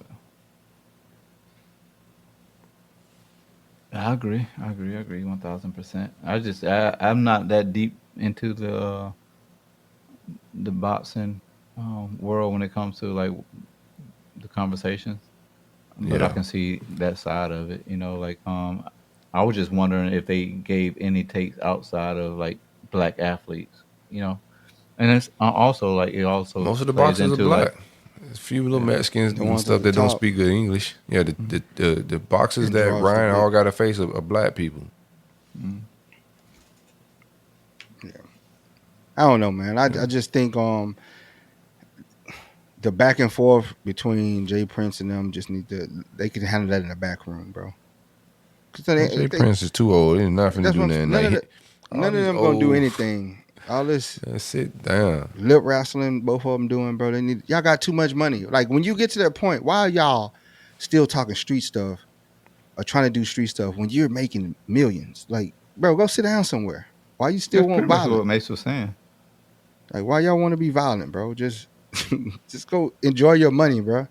I agree 1000%. I'm not that deep into the boxing world when it comes to like the conversations, but I can see that side of it. You know, like I was just wondering if they gave any takes outside of like black athletes. You know, and it's also like most of the boxers are black. Like, a few little Mexicans and stuff that don't speak good English. Yeah, the boxers that Ryan all got to face are black people. Yeah, I don't know, man. I just think the back and forth between Jay Prince and them just they can handle that in the back room, bro. Jay Prince is too old. He's not finna do nothing. None of them gonna do anything. All this sit down lip wrestling, both of them doing, bro. Y'all got too much money. Like, when you get to that point, why are y'all still talking street stuff or trying to do street stuff when you're making millions? Like, bro, go sit down somewhere. Why you still want violence? What Mace was saying. Like, why y'all want to be violent, bro? Just go enjoy your money, bro.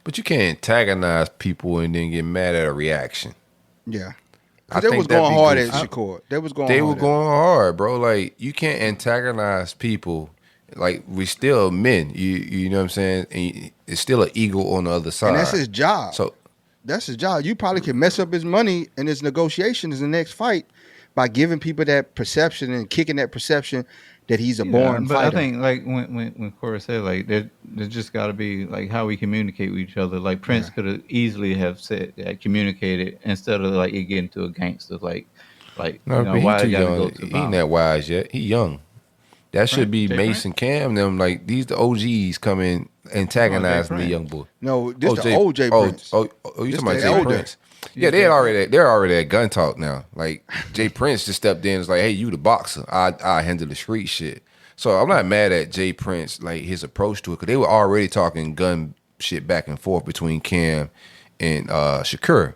But you can't antagonize people and then get mad at a reaction. Yeah. They was going hard at Shakur. They were going hard, bro. Like, you can't antagonize people. Like, we still men. You know what I'm saying? And it's still an ego on the other side. And that's his job. So that's his job. You probably can mess up his money and his negotiations in the next fight by giving people that perception and kicking that perception that he's a born but fighter. I think like when Corey said like there's just got to be like how we communicate with each other. Like Prince could have easily have said communicated instead of like it getting to a gangster like no, but why he too gotta young. go to He ain't that wise yet. He young. That should be Mason Cam. Them like these the OGs come in antagonizing the young boy. No, this the OJ Prince. You talking about Jay Prince? Yeah, they're already at gun talk now. Like Jay Prince just stepped in and was like, "Hey, you the boxer. I handle the street shit." So I'm not mad at Jay Prince like his approach to it because they were already talking gun shit back and forth between Cam and Shakur.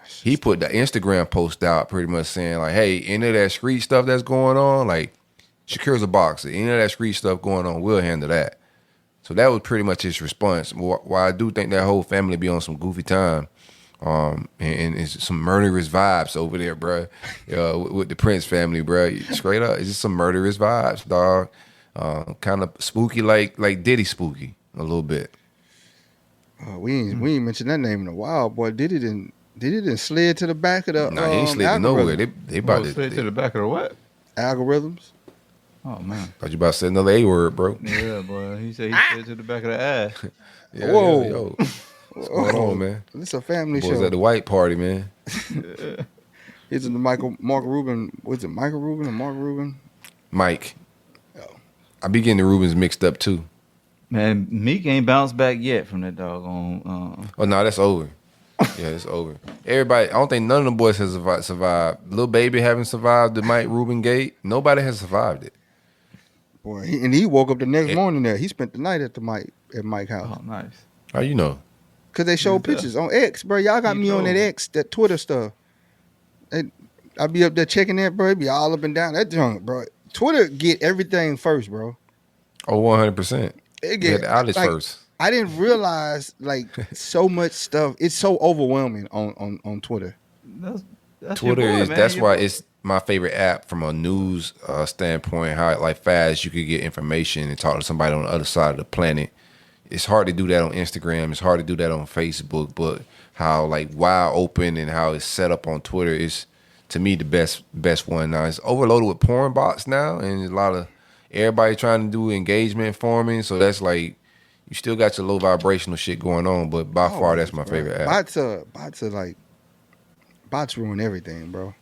He put the Instagram post out pretty much saying like, "Hey, any of that street stuff that's going on, like Shakur's a boxer. Any of that street stuff going on, we'll handle that." So that was pretty much his response. While I do think that whole family be on some goofy time. And it's some murderous vibes over there, bro. With the Prince family, bro. Straight up, it's just some murderous vibes, dog. Kind of spooky, like Diddy spooky a little bit. We ain't mentioned that name in a while, boy. Diddy didn't slid to the back of the. Nah, he ain't slid to nowhere. They about to slid to the back of the what? Algorithms. Oh man, thought you about to say another A word, bro. Yeah, boy. He said he slid to the back of the ass. Whoa. Yo. What's going on, man? It's a family Boys show. at the white party, man. Isn't the Mark Rubin? Was it Michael Rubin or Mark Rubin? Mike. I be getting the Rubens mixed up too. Man, Meek ain't bounced back yet from that doggone. Oh no, that's over. Yeah, it's over. Everybody, I don't think none of them boys has survived. Lil Baby haven't survived the Mike Rubin gate. Nobody has survived it. Boy, he woke up the next morning there. He spent the night at Mike house. Oh, nice. How you know? Cause they showed pictures on X, bro. Y'all got me on that X, that Twitter stuff. I be up there checking that, bro. It be all up and down that junk, bro. Twitter get everything first, bro. Oh, 100%. It get the outlets first. I didn't realize like so much stuff. It's so overwhelming on Twitter. That's Twitter your boy, is man. that's why it's my favorite app from a news standpoint. How like fast you could get information and talk to somebody on the other side of the planet. It's hard to do that on Instagram. It's hard to do that on Facebook. But how like wide open and how it's set up on Twitter is to me the best one. Now it's overloaded with porn bots now, and there's a lot of everybody trying to do engagement forming. So that's like you still got your low vibrational shit going on. But by far that's my favorite app. Bots ruin everything, bro.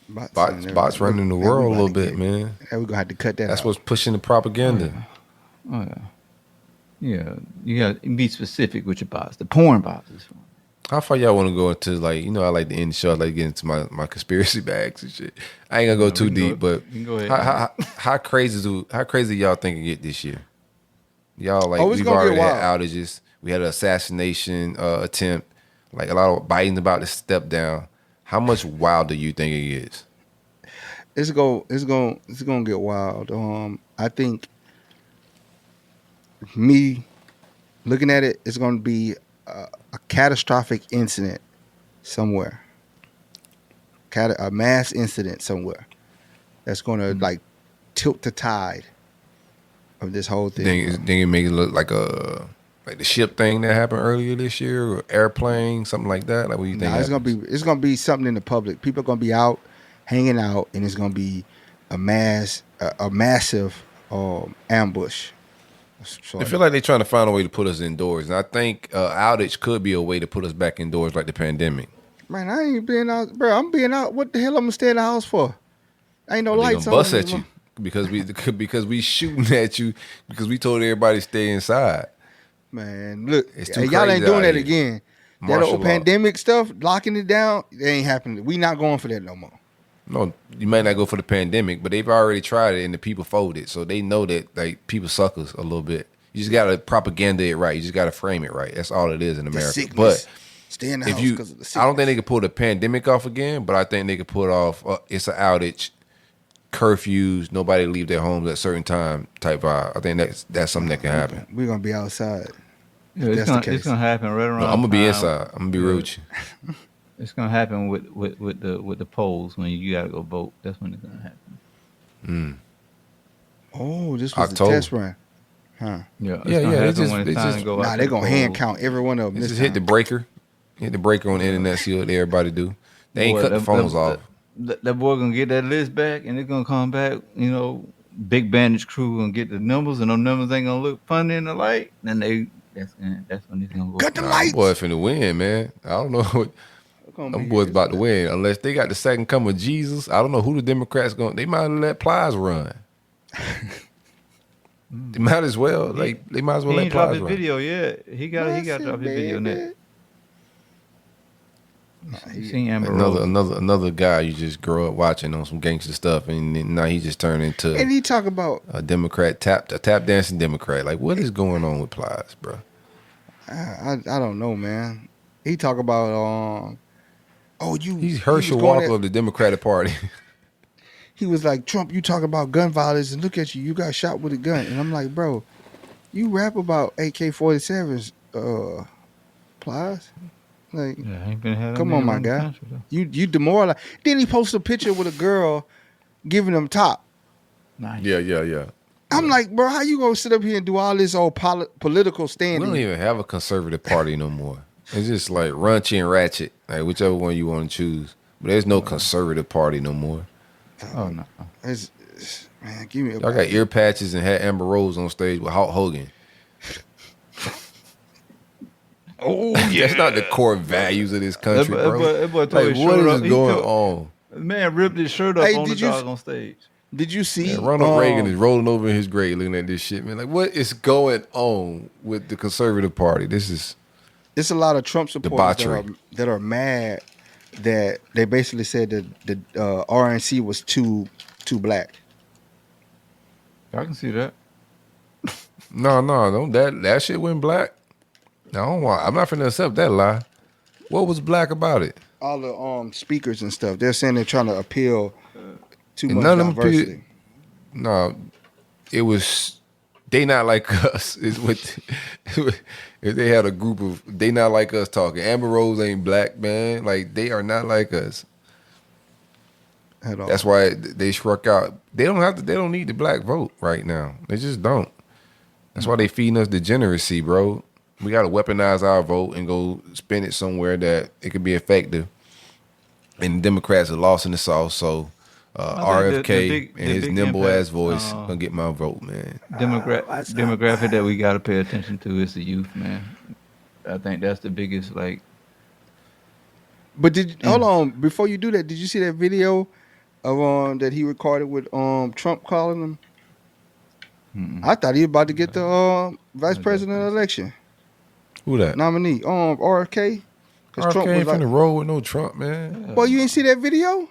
Bots running the world a little bit, man. We're gonna have to cut that. That's out. what's pushing the propaganda. Oh yeah. Yeah, you got to be specific with your bots. The porn bots. How far y'all want to go into like I like to end the show. I like to get into my conspiracy bags and shit. I ain't gonna go too deep, but how crazy y'all think it get this year? Y'all like we've already had outages. We had an assassination attempt. Like a lot of Biden's about to step down. How much wild do you think it is? It's gonna get wild. I think me looking at it, it's gonna be a catastrophic incident somewhere. A mass incident somewhere that's gonna like tilt the tide of this whole thing. Think it make it look like the ship thing that happened earlier this year, or airplane, something like that. Like what do you think? It's gonna be something in the public. People are gonna be out hanging out, and it's gonna be a massive ambush. I feel like they're trying to find a way to put us indoors, and I think outage could be a way to put us back indoors, like the pandemic. Man, I ain't being out, bro. I'm being out. What the hell I'm gonna stay in the house for? Ain't no lights on. Bust at you because we shooting at you because we told everybody to stay inside. Man, look, it's too y'all ain't doing that here. again. Martial that old pandemic stuff, locking it down, it ain't happening. We not going for that no more. No, you might not go for the pandemic, but they've already tried it and the people folded. So they know that like people suckers a little bit. You just gotta propaganda it right. You just gotta frame it right. That's all it is in America. But stay in the house because of the sickness. I don't think they could pull the pandemic off again, but I think they could pull it off. It's an outage, curfews, nobody leave their homes at a certain time type vibe. I think that's something that can happen. We're gonna be outside. Yeah, it's gonna happen right around. No, I'm gonna be inside. I'm gonna be real with you. It's gonna happen with the polls when you gotta go vote. That's when it's gonna happen. Oh, this was October. the test run. Huh. Yeah. They they're gonna hand count every one of them. Just hit the breaker. Hit the breaker on the internet, see what everybody do. They ain't cut the phones off. That boy gonna get that list back, and it's gonna come back. Big bandage crew gonna get the numbers, and them numbers ain't gonna look funny in the light. Then that's when he's gonna go. Cut the lights. Boy finna win, man. I don't know. Them boys about to win unless they got the second coming of Jesus. I don't know who the Democrats going. They might let Plies run. They might as well. They might as well let Plies run. He dropped his video yet. He got to drop his video next. You seen Amber Rose. Another guy you just grow up watching on some gangster stuff, and now he just turned into. And he talk about a Democrat a tap dancing Democrat. Like, what is going on with Plies, bro? I don't know, man. He talk about he's Herschel Walker of the Democratic Party. He was like, Trump, you talk about gun violence, and look at you got shot with a gun. And I'm like, bro, you rap about AK-47s, Plies. Like, come on, my guy. You demoralize. Then he posted a picture with a girl giving him top. Nice. Yeah. I'm like, bro, how you gonna sit up here and do all this old political standing? We don't even have a conservative party no more. It's just like raunchy and ratchet, like whichever one you want to choose. But there's no conservative party no more. Oh no, man, give me. Y'all got ear patches and had Amber Rose on stage with Hulk Hogan. Oh yeah, that's not the core values of this country, bro. That boy tore his what shirt is up. going on? The man ripped his shirt up on the dog on stage. Did you see? Ronald Reagan is rolling over in his grave looking at this shit, man. Like, what is going on with the conservative party? It's a lot of Trump supporters that are mad that they basically said that the RNC was too black. I can see that. No, that shit went black. I'm not finna accept that lie. What was black about it? All the speakers and stuff. They're saying they're trying to appeal too much diversity. No, it was they not like us. Is what if they had a group of they not like us talking. Amber Rose ain't black, man. Like they are not like us at all. That's why they struck out. They don't need the black vote right now. They just don't. That's why they feeding us degeneracy, bro. We got to weaponize our vote and go spend it somewhere that it could be effective. And the Democrats are lost in the sauce, so RFK and his nimble ass voice gonna get my vote, man. Demographic that we got to pay attention to is the youth, man. I think that's the biggest But hold on before you do that? Did you see that video of that he recorded with Trump calling him? Mm-mm. I thought he was about to get the vice president election. Who that? Nominee. RFK. RFK Trump ain't was finna roll with no Trump, man. Boy, you ain't see that video?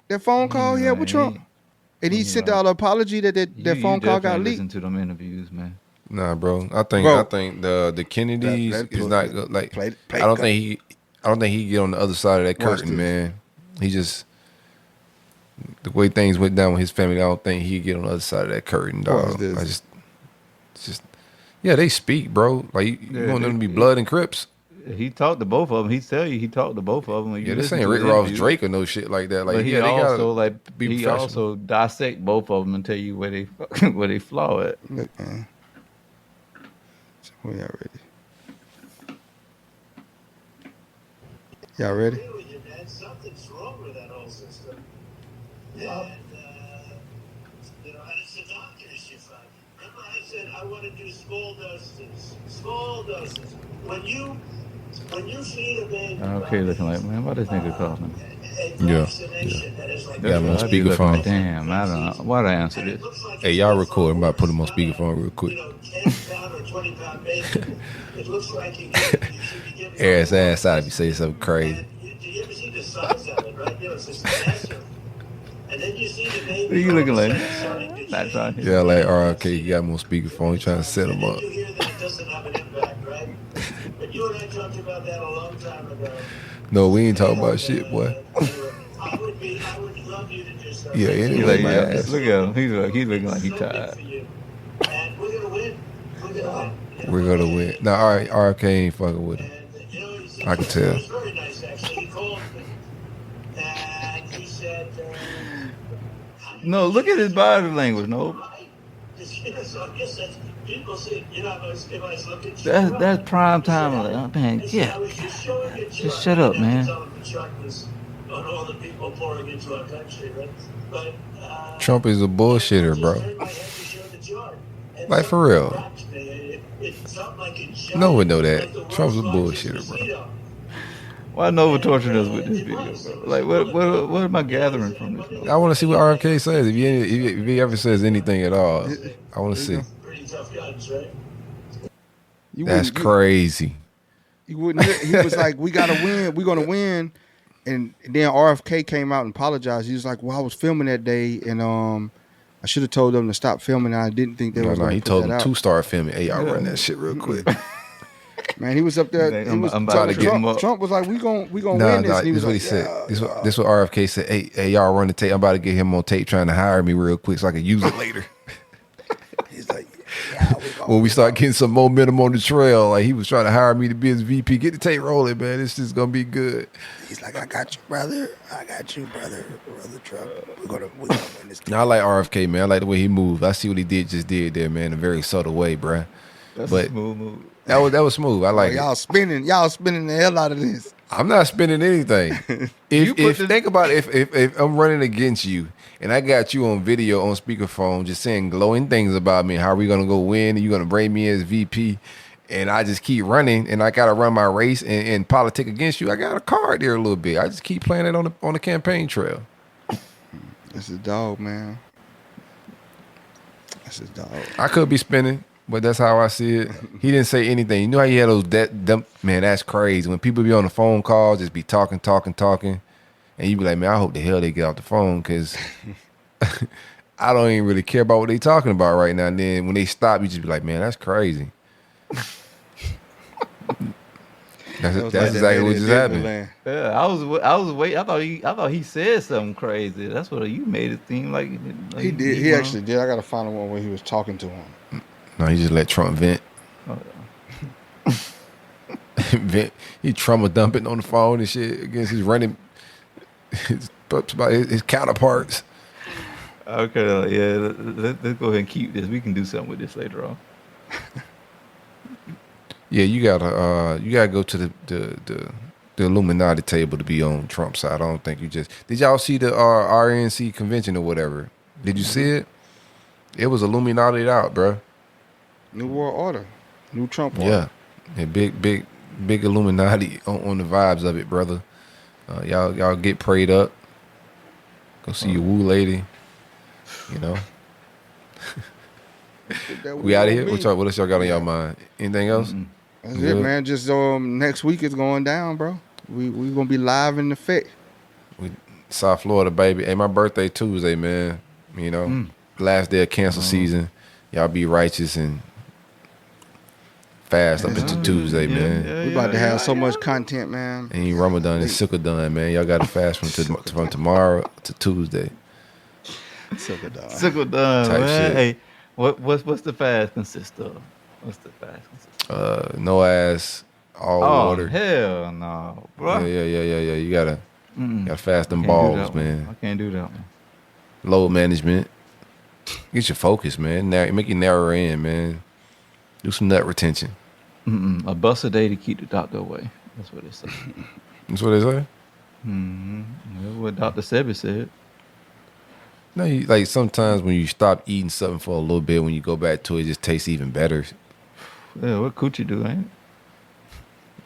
That phone call he had with Trump? And he sent out an apology that phone call got leaked. Listen to them interviews, man. Nah, bro. I think the Kennedys is not like. I don't think he get on the other side of that curtain, man. He just the way things went down with his family. I don't think he get on the other side of that curtain, dog. Yeah, they speak, bro. Like you want them to be blood and Crips. He talked to both of them. He tell you he talked to both of them. Yeah, this ain't Rick Ross Drake or no shit like that. Like, but he also dissect both of them and tell you where they flaw at. Look, man. So we y'all ready? Y'all ready? Something's wrong with that whole system. And it's the doctors you find. Remember I said I want to do small doses. Small doses. When you feed a baby. Okay, looking like, man, why this nigga calling? Yeah. Got him on speakerphone. Damn, I don't know. Why'd I answer this? Hey, y'all record. I'm about to put him on speakerphone real quick. 10-pound or 20-pound baby. It looks like you should be giving air his ass out if you say something crazy. Do you ever see the size of it, right? It's just massive. And then you see the baby. You looking like that's on his yeah, like RFK, you got him on speakerphone, trying to set him up. You hear that it doesn't have an impact, right? But you and I talked about that a long time ago. No, we ain't talking about shit, boy. I would love you to do something. Yeah, anyway, look at him. He's looking like he's tired. And we're gonna win. We're gonna win. Now, RFK ain't fucking with him. I can tell. It was very nice, actually. He said, No, look at his body language. No, so I guess that's people say, you know, if I was looking that's prime time. Like, oh, man, I yeah, was just showing a chart. just shut up, I didn't have man. to tell him the chart was on all the people pouring into our country, right? But Trump is a bullshitter, bro. Like for real. No one know that. Trump's a bullshitter, bro. Why Nova tortured us with this video, bro? Like, what am I gathering from this? I want to see what RFK says. If he ever says anything at all, I want to see. Pretty tough guns, right? That's crazy. He wouldn't. He was like, "We gotta win. We're gonna win." And then RFK came out and apologized. He was like, "Well, I was filming that day, and I should have told them to stop filming. I didn't think they was going to he put told that them out." to start filming. Hey, y'all run that shit real quick. Man, he was up there. He was Trump was like, "We gonna win this." And he was what he said. This what RFK said. Hey, y'all run the tape. I'm about to get him on tape trying to hire me real quick so I can use it later. He's like, when we start getting some momentum on the trail, like he was trying to hire me to be his VP. Get the tape rolling, man. This is gonna be good. He's like, "I got you, brother. I got you, brother Trump. We're gonna win this thing." I like RFK, man. I like the way he moved. I see what he just did there, man, in a very subtle way, bruh. That's a smooth move. That was smooth. I like y'all spinning the hell out of this. I'm not spinning anything. Think about it, if I'm running against you and I got you on video on speakerphone just saying glowing things about me, how are we gonna go win? And you're gonna bring me as VP, and I just keep running and I gotta run my race and politic against you. I got a card there a little bit. I just keep playing it on the campaign trail. That's a dog, man. That's a dog. I could be spinning, but that's how I see it. He didn't say anything. You know how you had those man, that's crazy. When people be on the phone call, just be talking, and you be like, man, I hope the hell they get off the phone because I don't even really care about what they talking about right now. And then when they stop, you just be like, man, that's crazy. That's exactly what just happened. Yeah, I was waiting. I thought he said something crazy. That's what you made it seem like. He did. He actually did. I gotta find the one where he was talking to him. No, he just let Trump vent. Vent. He trauma dumping on the phone and shit against his running his counterparts. Okay, yeah. Let's go ahead and keep this. We can do something with this later on. Yeah, you gotta go to the Illuminati table to be on Trump's side. I don't think you just did. Y'all see the RNC convention or whatever? Did you see it? It was Illuminati'd out, bro. New World Order, new Trump order. Yeah, big Illuminati on the vibes of it, brother. Y'all get prayed up. Go see your woo lady. You know. We out of here. What else y'all got on y'all mind? Anything else? Mm-mm. That's it, man. Just next week is going down, bro. We gonna be live in effect. South Florida, baby. Hey, my birthday Tuesday, man. You know, last day of cancel season. Y'all be righteous and fast up into Tuesday, man. We about to have so much content, man. Ain't Ramadan, it's Sukkah, man. Y'all got to fast from tomorrow to Tuesday. Sukkah, type man. shit. Hey, what's the fast consist of? What's the fast consist of? No ass, all water. Hell no, bro. Yeah. You gotta fast them balls, man. I can't do that one. Load management. Get your focus, man. Make it narrower in, man. Do some nut retention. A bus a day to keep the doctor away. That's what they say. That's what they say? That's what Dr. Sebi said. No, like sometimes when you stop eating something for a little bit, when you go back to it, it just tastes even better. Yeah, what coochie do, ain't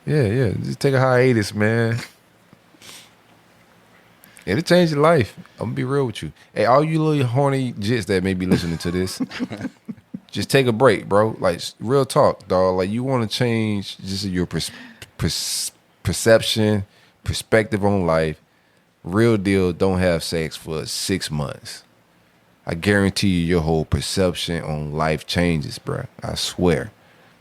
it? Yeah. Just take a hiatus, man. It'll change your life. I'm gonna be real with you. Hey, all you little horny jits that may be listening to this, just take a break, bro. Like, real talk, dog. Like, you want to change just your perception, perspective on life. Real deal, don't have sex for 6 months. I guarantee you your whole perception on life changes, bro. I swear.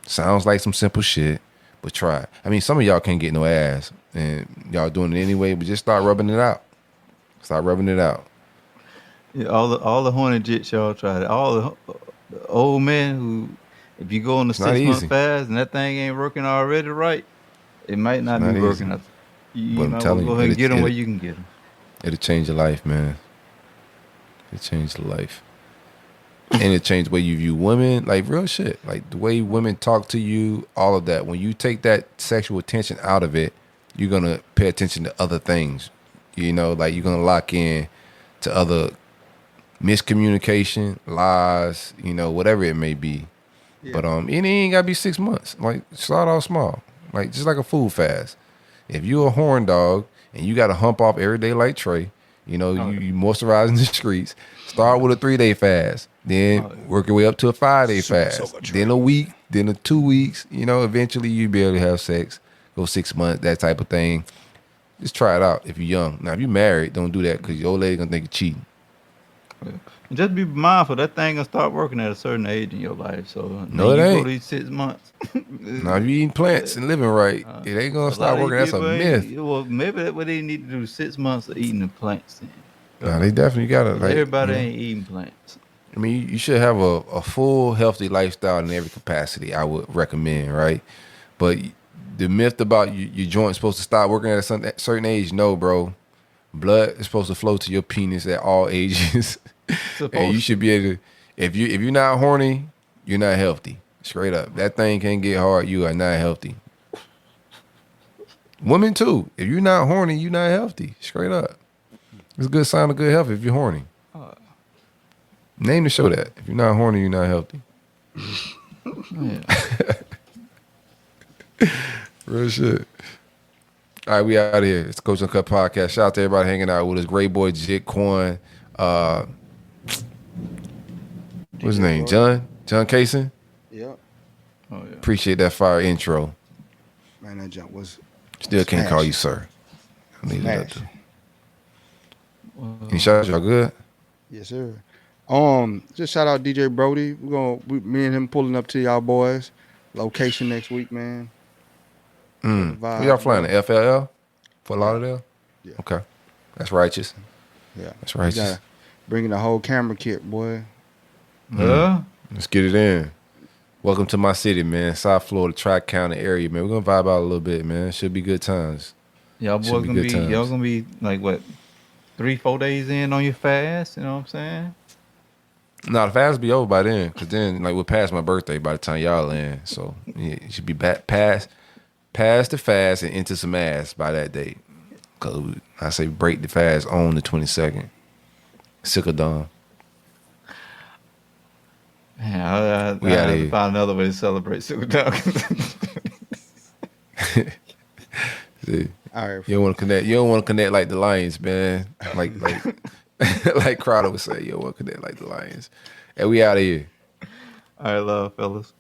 Sounds like some simple shit, but try it. I mean, some of y'all can't get no ass, and y'all doing it anyway, but just start rubbing it out. Start rubbing it out. Yeah, all the horny jits y'all tried it. All the old men who, if you go on the 6 month fast and that thing ain't working already right, it might not be working. You might go ahead and get them where you can get them. It'll change your life, man. It changed your life. And it changed the way you view women, like real shit. Like the way women talk to you, all of that. When you take that sexual attention out of it, you're going to pay attention to other things. You know, like you're going to lock in to other miscommunication, lies, you know, whatever it may be. Yeah. But it ain't got to be 6 months. Like start off small. Like just like a food fast. If you're a horn dog and you got to hump off every day like Trey, you know, you moisturize in the streets, start with a 3-day fast. Then work your way up to a 5-day fast. Then a week, then 2 weeks. You know, eventually you'll be able to have sex. Go 6 months, that type of thing. Just try it out if you're young. Now, if you're married, don't do that because your old lady going to think you're cheating. And just be mindful, that thing going to start working at a certain age in your life. So no, it ain't. Go these 6 months. Now, if you eating plants and living right, it ain't going to start working. That's a myth. Well, maybe that's what they need to do, 6 months of eating the plants. Nah, they definitely got to. Like, everybody ain't eating plants. I mean, you should have a full, healthy lifestyle in every capacity, I would recommend, right? But the myth about your joint's supposed to stop working at a certain age, no, bro. Blood is supposed to flow to your penis at all ages. And you should be able to, if you're not horny, you're not healthy. Straight up. That thing can't get hard, you are not healthy. Women too. If you're not horny, you're not healthy. Straight up. It's a good sign of good health if you're horny. Name the show that. If you're not horny, you're not healthy. Real shit. All right, we out of here. It's Coach Uncut Podcast. Shout out to everybody hanging out with us. Great boy Jit Coin. What's his name? John Kaysen? Yep. Oh, yeah. Appreciate that fire intro. Man, that jump was still can't call you sir. I need that too. Any shout out, y'all good? Yes, sir. Just shout out DJ Brody. Me and him pulling up to y'all boys. Location next week, man. Where y'all flying? The FLL? Fort Lauderdale? Yeah. Okay. That's righteous. Yeah. That's righteous. Bringing the whole camera kit, boy. Yeah. Let's get it in. Welcome to my city, man. South Florida, Tri-County area, man. We're gonna vibe out a little bit, man. Should be good times. Y'all boys gonna be like what? 3-4 days in on your fast, you know what I'm saying? No, the fast will be over by then, because then like we're past my birthday by the time y'all in. So yeah, it should be back past the fast and into some ass by that date. Cause I say break the fast on the 22nd. Sick of dawn. Yeah, I have to find another way to celebrate Sick Dawn. See, all right, you don't want to connect. You don't want to connect like the Lions, man. Like like Crowder would say, you don't want to connect like the Lions. And we out of here. All right, love, fellas.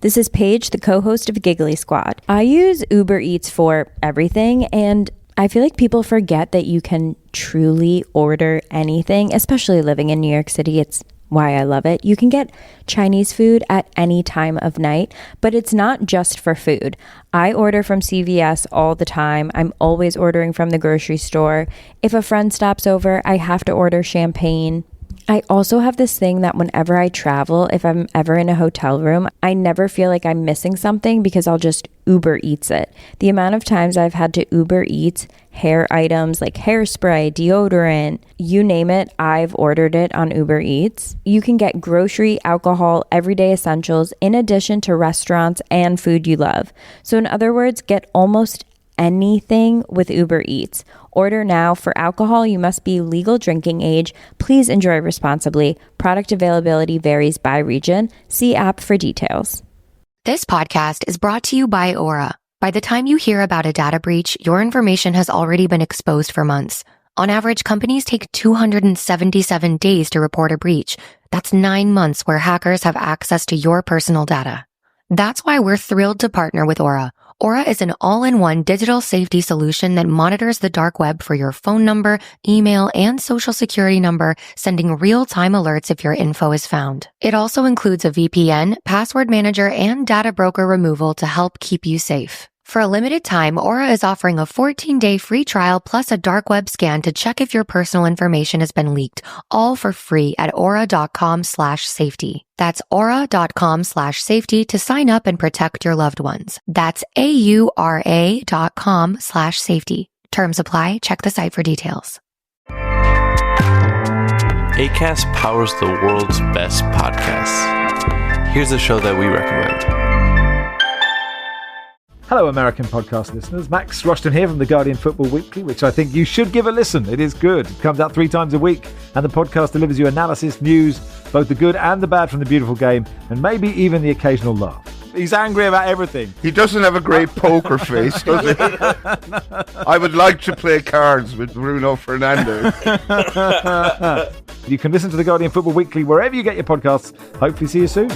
This is Paige, the co-host of Giggly Squad. I use Uber Eats for everything, and I feel like people forget that you can truly order anything, especially living in New York City. It's why I love it. You can get Chinese food at any time of night, but it's not just for food. I order from CVS all the time. I'm always ordering from the grocery store. If a friend stops over, I have to order champagne. I also have this thing that whenever I travel, if I'm ever in a hotel room, I never feel like I'm missing something because I'll just Uber Eats it. The amount of times I've had to Uber Eats hair items like hairspray, deodorant, you name it, I've ordered it on Uber Eats. You can get grocery, alcohol, everyday essentials in addition to restaurants and food you love. So in other words, get almost anything with Uber Eats. Order now. For alcohol, you must be legal drinking age. Please enjoy responsibly. Product availability varies by region. See app for details. This podcast is brought to you by Aura. By the time you hear about a data breach, your information has already been exposed for months. On average, companies take 277 days to report a breach. That's 9 months where hackers have access to your personal data. That's why we're thrilled to partner with Aura. Aura is an all-in-one digital safety solution that monitors the dark web for your phone number, email, and social security number, sending real-time alerts if your info is found. It also includes a VPN, password manager, and data broker removal to help keep you safe. For a limited time, Aura is offering a 14-day free trial plus a dark web scan to check if your personal information has been leaked, all for free at aura.com/safety. That's aura.com/safety to sign up and protect your loved ones. That's AURA.com/safety. Terms apply. Check the site for details. Acast powers the world's best podcasts. Here's a show that we recommend. Hello, American podcast listeners. Max Rushton here from The Guardian Football Weekly, which I think you should give a listen. It is good. It comes out 3 times a week, and the podcast delivers you analysis, news, both the good and the bad from the beautiful game, and maybe even the occasional laugh. He's angry about everything. He doesn't have a great poker face, does he? I would like to play cards with Bruno Fernandes. You can listen to The Guardian Football Weekly wherever you get your podcasts. Hopefully see you soon.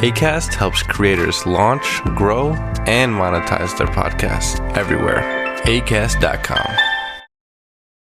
Acast helps creators launch, grow, and monetize their podcasts everywhere. Acast.com.